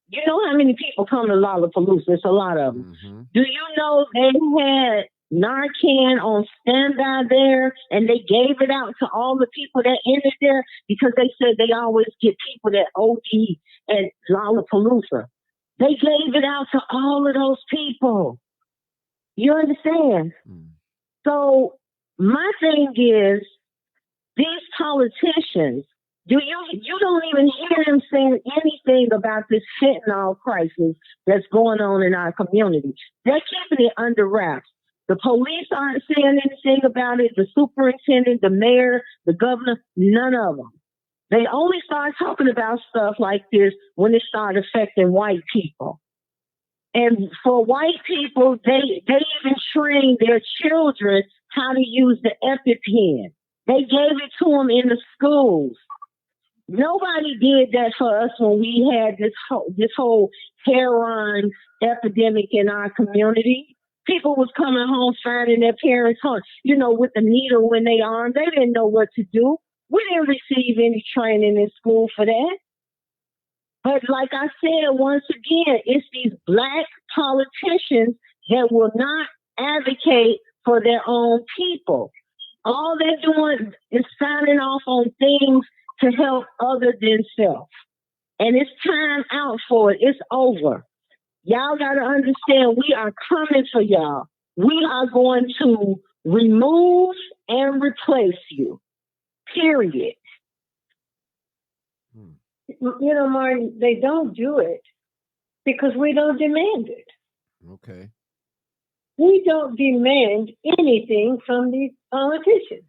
how many people come to Lollapalooza? It's a lot of them. Mm-hmm. Do you know they had Narcan on standby there, and they gave it out to all the people that entered there because they said they always get people that OD at Lollapalooza. They gave it out to all of those people. You understand? Mm. So my thing is, these politicians, you don't even hear them saying anything about this fentanyl crisis that's going on in our community. They're keeping it under wraps. The police aren't saying anything about it. The superintendent, the mayor, the governor, none of them. They only start talking about stuff like this when it started affecting white people. And for white people, they even train their children how to use the EpiPen. They gave it to them in the schools. Nobody did that for us when we had this whole heroin epidemic in our community. People was coming home finding their parents home, you know, with a needle in their arm. They didn't know what to do. We didn't receive any training in school for that. But like I said, once again, it's these black politicians that will not advocate for their own people. All they're doing is signing off on things to help other than self. And it's time out for it. It's over. Y'all got to understand, we are coming for y'all. We are going to remove and replace you. Period. You know, Martin, they don't do it because we don't demand it. Okay. We don't demand anything from these politicians.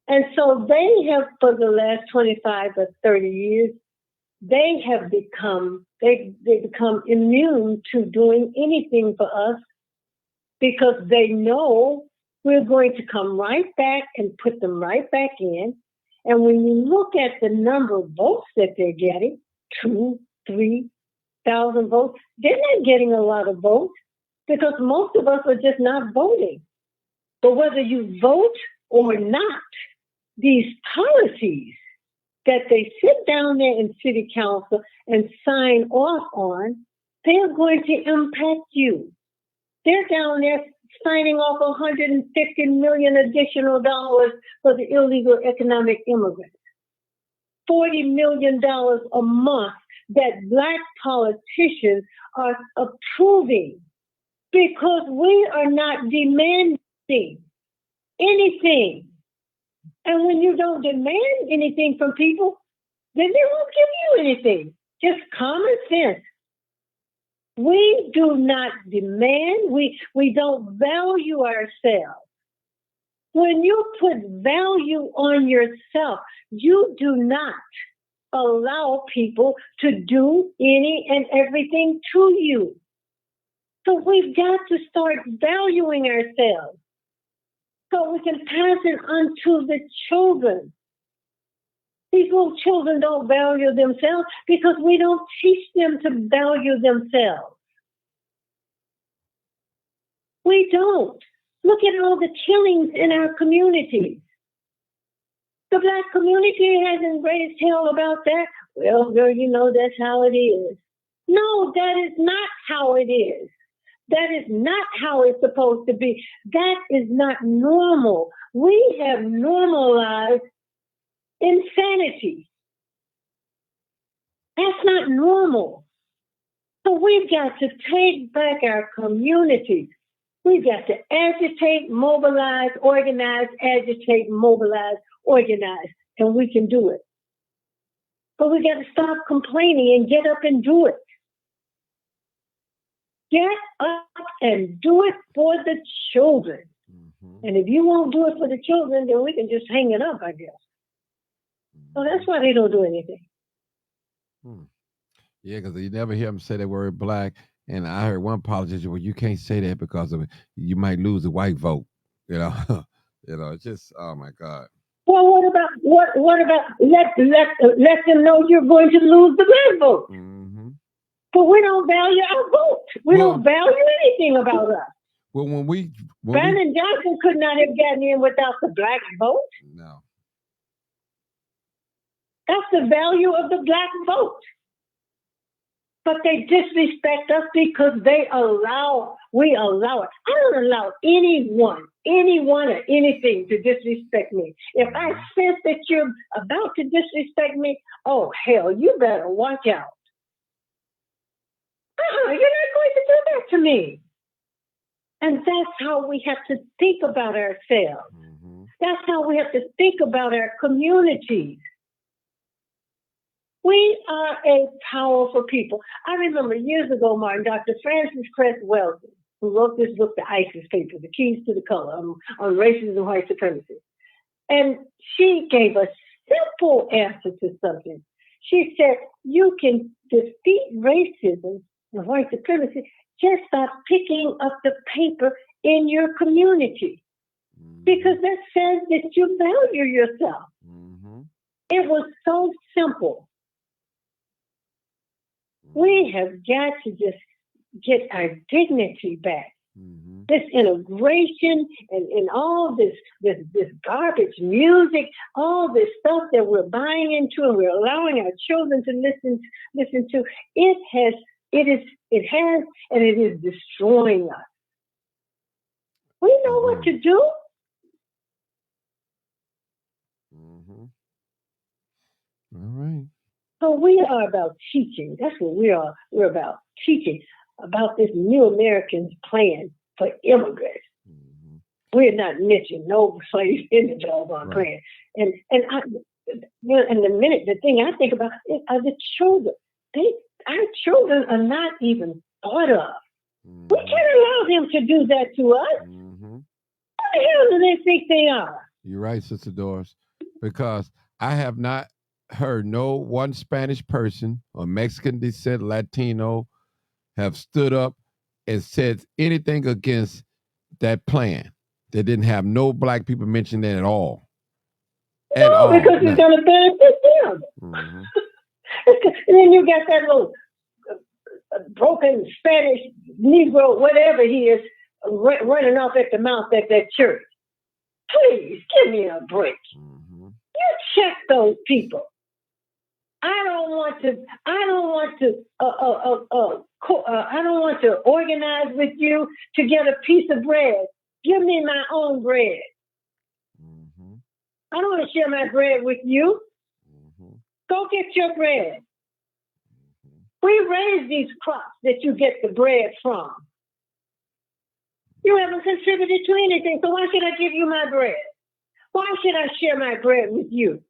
And so they have, for the last 25 or 30 years, they become immune to doing anything for us because they know we're going to come right back and put them right back in. And when you look at the number of votes that they're getting, 2,000, 3,000 votes, they're not getting a lot of votes because most of us are just not voting. But whether you vote or not, these policies that they sit down there in city council and sign off on, they're going to impact you. They're down there signing off $150 million additional dollars for the illegal economic immigrants. $40 million a month that Black politicians are approving because we are not demanding anything. And when you don't demand anything from people, then they won't give you anything. Just common sense. We do not demand, we don't value ourselves. When you put value on yourself, you do not allow people to do any and everything to you. So we've got to start valuing ourselves so we can pass it on to the children. These little children don't value themselves because we don't teach them to value themselves. We don't. Look at all the killings in our community. The Black community has embraced hell about that. Well, girl, you know that's how it is. No, that is not how it is. That is not how it's supposed to be. That is not normal. We have normalized insanity. That's not normal. So we've got to take back our communities. We've got to agitate, mobilize, organize, agitate, mobilize, organize, and we can do it. But we got to stop complaining and get up and do it. Get up and do it for the children. Mm-hmm. And if you won't do it for the children, then we can just hang it up, I guess. So that's why they don't do anything. Yeah, because you never hear them say the word Black. And I heard one politician, well, you can't say that because of it. You might lose the white vote. You know, it's just, oh my God. Well, what about let them know you're going to lose the Black vote? Mm-hmm. But we don't value our vote. We don't value anything about us. Well, when Brandon Johnson could not have gotten in without the Black vote. No. That's the value of the Black vote. But they disrespect us because we allow it. I don't allow anyone or anything to disrespect me. If I sense that you're about to disrespect me, oh, hell, you better watch out. You're not going to do that to me. And that's how we have to think about ourselves. Mm-hmm. That's how we have to think about our communities. We are a powerful people. I remember years ago, Martin, Dr. Frances Cress Welsing, who wrote this book, The ISIS Papers, The Keys to the Color, on racism and white supremacy. And she gave a simple answer to something. She said, you can defeat racism and white supremacy just by picking up the paper in your community. Because that says that you value yourself. Mm-hmm. It was so simple. We have got to just get our dignity back. Mm-hmm. This integration and all this garbage music, all this stuff that we're buying into and we're allowing our children to listen to, it has and it is destroying us. We know what to do. Mm-hmm. All right. So we are about teaching. That's what we are. We're about teaching about this new American plan for immigrants. Mm-hmm. We're not mentioning no slaves in the doggone plan. And the thing I think about are the children. Our children are not even thought of. Mm-hmm. We can't allow them to do that to us. Mm-hmm. Who the hell do they think they are? You're right, Sister Doris, because I have not heard no one Spanish person or Mexican descent, Latino, have stood up and said anything against that plan. They didn't have no Black people mentioned that at all. Because it's going to benefit them. Mm-hmm. And then you got that little broken Spanish Negro, whatever he is, running off at the mouth at that church. Please give me a break. Mm-hmm. You check those people. I don't want to organize with you to get a piece of bread. Give me my own bread. Mm-hmm. I don't want to share my bread with you. Mm-hmm. Go get your bread. We raise these crops that you get the bread from. You haven't contributed to anything, so why should I give you my bread? Why should I share my bread with you?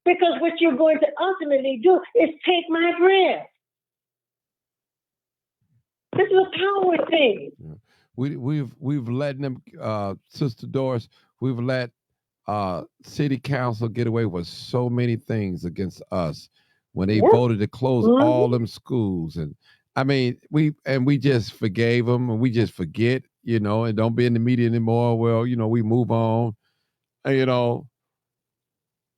Because what you're going to ultimately do is take my bread. This is a power thing. Yeah. We've let them, Sister Doris. We've let city council get away with so many things against us when they voted to close all them schools, and I mean we just forgave them and we just forget, and don't be in the media anymore. Well, we move on. And,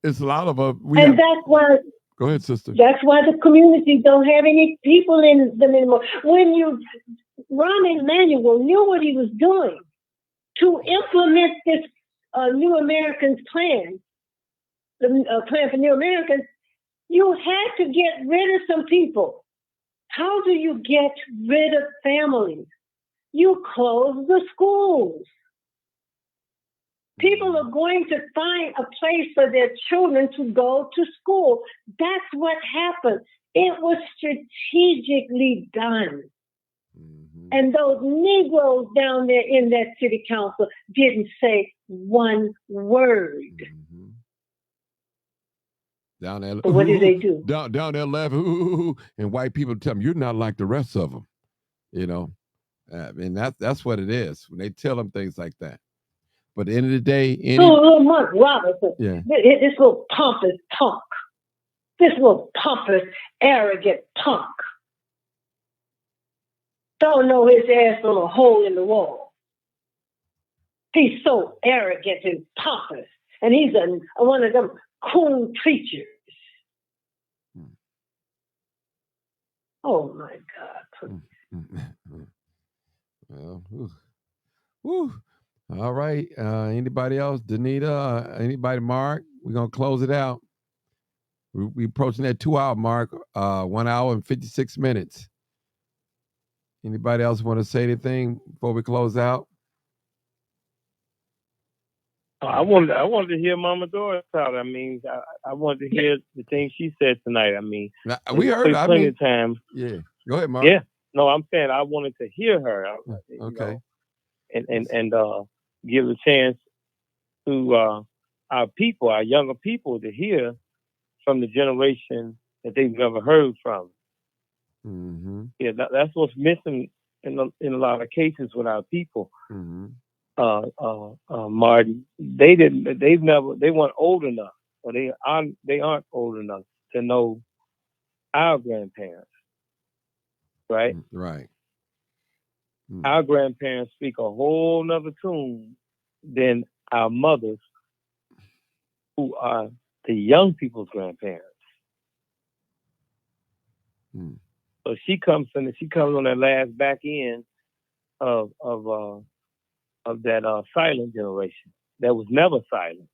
it's a lot of us. That's why. Go ahead, sister. That's why the communities don't have any people in them anymore. Rahm Emanuel knew what he was doing to implement this New Americans plan, the plan for New Americans. You had to get rid of some people. How do you get rid of families? You close the schools. People are going to find a place for their children to go to school. That's what happened. It was strategically done. Mm-hmm. And those Negroes down there in that city council didn't say one word. Mm-hmm. Down there, so what did they do? Down there laughing, and white people tell them, you're not like the rest of them. And that's what it is when they tell them things like that. But at the end of the day, little Mark Robinson, yeah. This little pompous punk, this little pompous, arrogant punk, don't know his ass from a hole in the wall. He's so arrogant and pompous, and he's one of them coon preachers. Oh my God! Well, whew. All right. Anybody else? Danita? Anybody? Mark? We're gonna close it out. We approaching that 2-hour mark. 1 hour and 56 minutes. Anybody else want to say anything before we close out? I wanted to hear Mama Doris out. I mean, I wanted to hear the things she said tonight. I mean, we heard plenty of times. Yeah. Go ahead, Mark. Yeah. No, I'm saying I wanted to hear her. Okay. And give a chance to our people, our younger people, to hear from the generation that they've never heard from. Mm-hmm. Yeah, that's what's missing in a lot of cases with our people. Mm-hmm. Martin, they weren't old enough, or they aren't old enough to know our grandparents, right? Right. Mm-hmm. Our grandparents speak a whole nother tune than our mothers, who are the young people's grandparents. Mm-hmm. So she comes on that last back end of that silent generation that was never silent.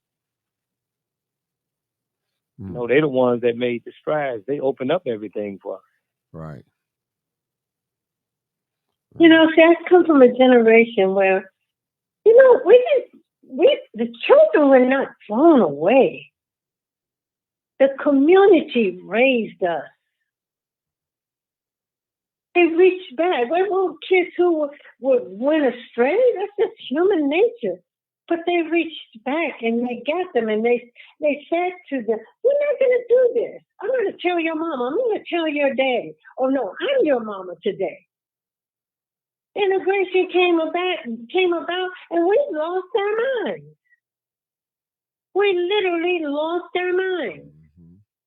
Mm. No, they're the ones that made the strides. They opened up everything for us. Right. See, I come from a generation where, the children were not thrown away. The community raised us. They reached back. We're little kids who went astray. That's just human nature. But they reached back and they got them, and they said to them, "We're not going to do this. I'm going to tell your mama. I'm going to tell your daddy. Oh no, I'm your mama today." Integration came about, and we lost our minds. We literally lost our minds.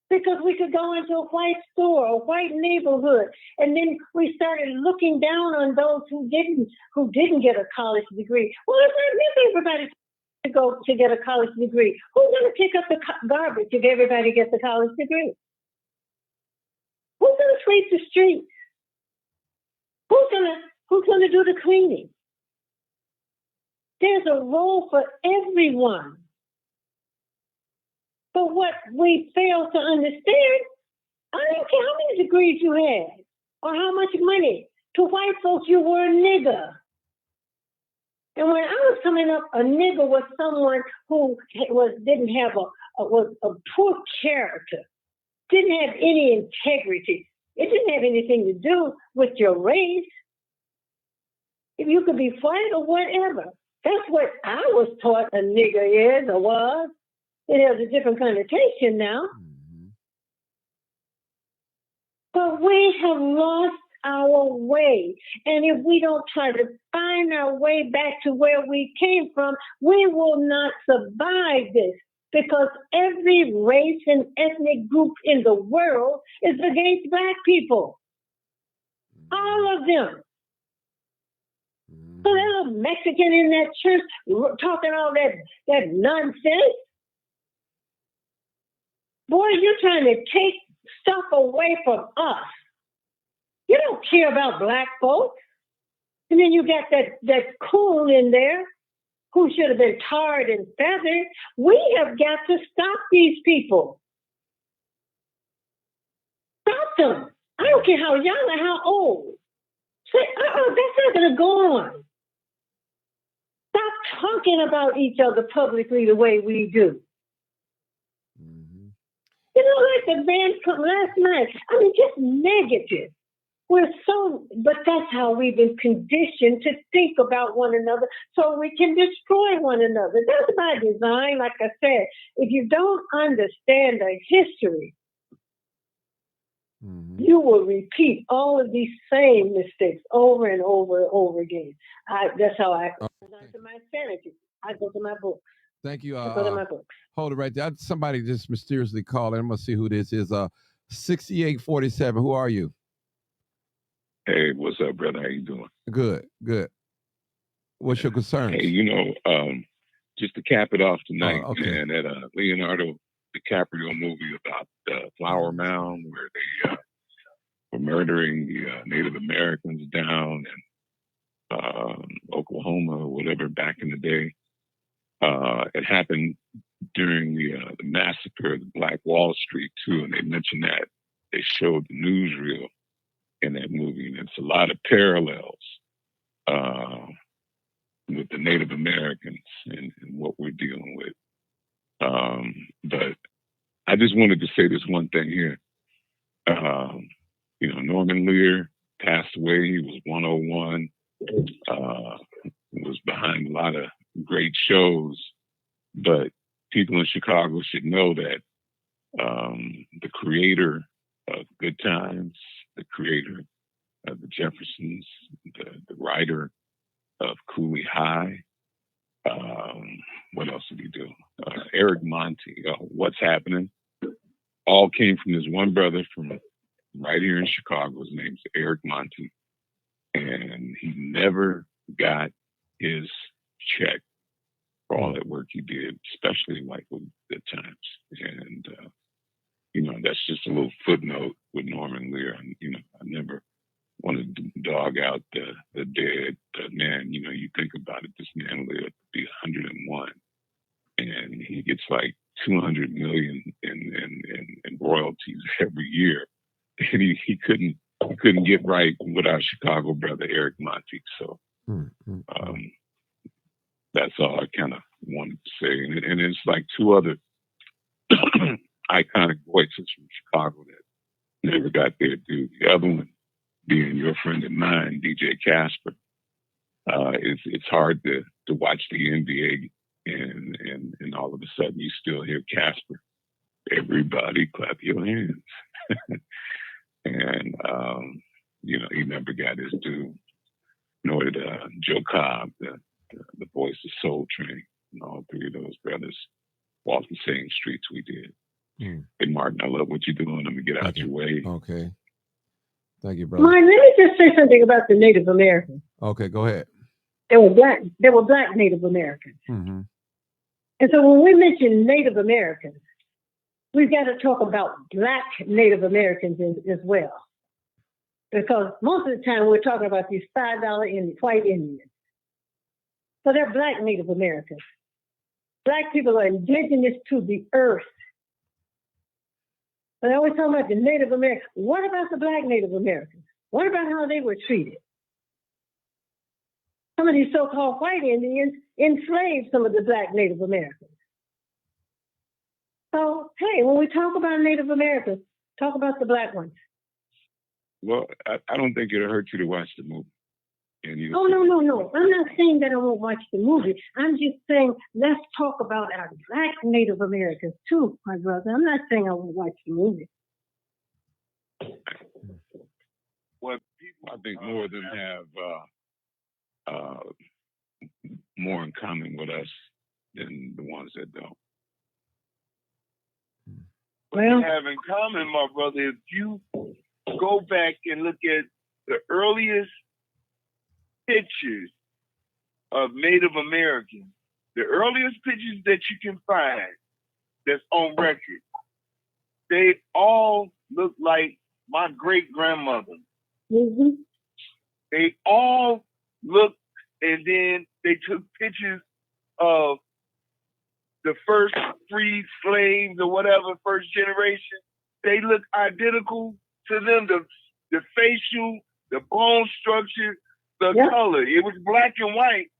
Because we could go into a white store, a white neighborhood, and then we started looking down on those who didn't get a college degree. Well, it's not everybody to go to get a college degree. Who's going to pick up the garbage if everybody gets a college degree? Who's going to sweep the streets? Who's going to do the cleaning? There's a role for everyone. But what we fail to understand, I don't care how many degrees you had or how much money. To white folks, you were a nigger. And when I was coming up, a nigger was someone who didn't have a poor character, didn't have any integrity. It didn't have anything to do with your race. If you could be white or whatever. That's what I was taught a nigger is or was. It has a different connotation now. But we have lost our way. And if we don't try to find our way back to where we came from, we will not survive this. Because every race and ethnic group in the world is against Black people. All of them. So there's a Mexican in that church talking all that nonsense. Boy, you're trying to take stuff away from us. You don't care about Black folks. And then you got that coon in there who should have been tarred and feathered. We have got to stop these people. Stop them. I don't care how young or how old. Say, that's not going to go on. Stop talking about each other publicly the way we do. You know, like the band from last night. I mean, just negative. But that's how we've been conditioned to think about one another so we can destroy one another. That's by design, like I said. If you don't understand the history, you will repeat all of these same mistakes over and over and over again. That's how I go to my sanity. I go to my books. Thank you. I go to my books. Hold it right there. Somebody just mysteriously called. I'm going to see who this is. 6847. Who are you? Hey, what's up, brother? How you doing? Good. What's your concerns? Hey, just to cap it off tonight, man, that Leonardo DiCaprio movie about the Flower Mound where they were murdering the Native Americans down in Oklahoma or whatever back in the day. It happened during the massacre of the Black Wall Street too, and they mentioned that they showed the newsreel in that movie, and it's a lot of parallels with the Native Americans and what we're dealing with. But I just wanted to say this one thing here. Norman Lear passed away. He was 101. Was behind a lot of great shows, but people in Chicago should know that the creator of Good Times, the creator of the Jeffersons, the writer of Cooley High, what else did he do? Eric Monty, What's Happening, all came from this one brother from right here in Chicago. His name's Eric Monty, and he never got his check for all that work he did, especially like with Good Times. And, that's just a little footnote with Norman Lear. And, I never wanted to dog out the dead. But man, you think about it, this man lived to be 101 and he gets like 200 million in royalties every year. And he couldn't get right with our Chicago brother, Eric Monty. So, that's all I kind of wanted to say. And it's like two other iconic voices from Chicago that never got their due. The other one being your friend of mine, DJ Casper. It's hard to watch the NBA and all of a sudden you still hear Casper. Everybody clap your hands. And, he never got his due. Nor did Joe Cobb, the voice of Soul Train, and all three of those brothers walked the same streets we did. Hey, Martin, I love what you're doing. Let me get out your way. Okay. Thank you, brother. Martin, let me just say something about the Native Americans. Okay, go ahead. They were black Native Americans. Mm-hmm. And so when we mention Native Americans, we've got to talk about black Native Americans as well. Because most of the time we're talking about these $5 white Indians. So they're black Native Americans. Black people are indigenous to the earth. But I always talk about the Native Americans. What about the Black Native Americans? What about how they were treated? Some of these so-called white Indians enslaved some of the Black Native Americans. So, hey, when we talk about Native Americans, talk about the Black ones. Well, I don't think it'll hurt you to watch the movie. Oh, no. I'm not saying that I won't watch the movie. I'm just saying let's talk about our Black Native Americans too, my brother. I'm not saying I won't watch the movie. Well, people, I think more of them have more in common with us than the ones that don't. Well, we have in common, my brother, if you go back and look at the earliest pictures of Native Americans, the earliest pictures that you can find that's on record, they all look like my great-grandmother. Mm-hmm. They all look, and then they took pictures of the first freed slaves or whatever, first generation. They look identical to them, the facial, the bone structure, the color. It was black and white,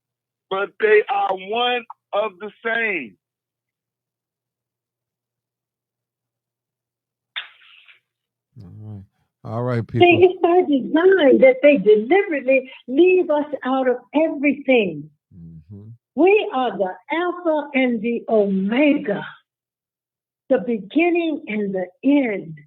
but they are one of the same. All right, people. See, it's by design that they deliberately leave us out of everything. Mm-hmm. We are the Alpha and the Omega, the beginning and the end.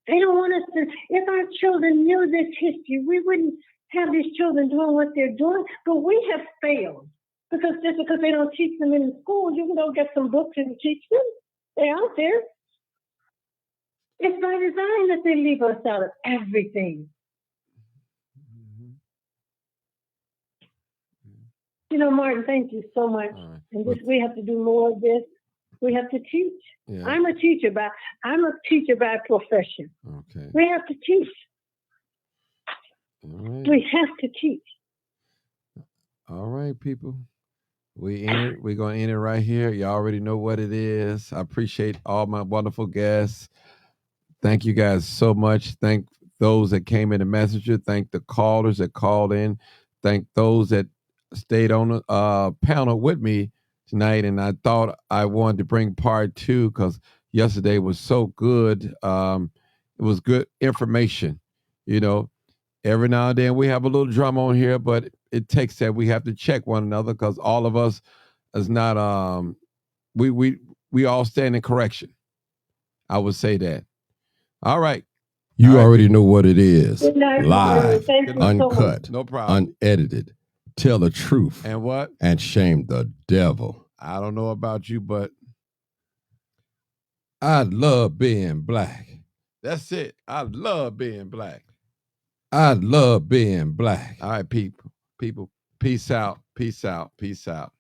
They don't want us to, if our children knew this history, we wouldn't have these children doing what they're doing, but we have failed. Because just because they don't teach them in the school, you can go get some books and teach them. They're out there. It's by design that they leave us out of everything. Mm-hmm. You know, Martin, thank you so much. Right. And we have to do more of this. We have to teach. Yeah. I'm a teacher by profession. Okay. We have to teach. All right. We have to teach. All right, people. We're going to end it right here. You already know what it is. I appreciate all my wonderful guests. Thank you guys so much. Thank those that came in the messenger. Thank the callers that called in. Thank those that stayed on the panel with me tonight. And I thought I wanted to bring part 2 because yesterday was so good. It was good information. You know, every now and then we have a little drama on here, but it takes that. We have to check one another because all of us is not, we all stand in correction. I would say that. All right. You already know what it is. Live, uncut, no problem, unedited. Tell the truth. And what? And shame the devil. I don't know about you, but I love being black. That's it. I love being black. I love being black. All right, people. Peace out. Peace out. Peace out.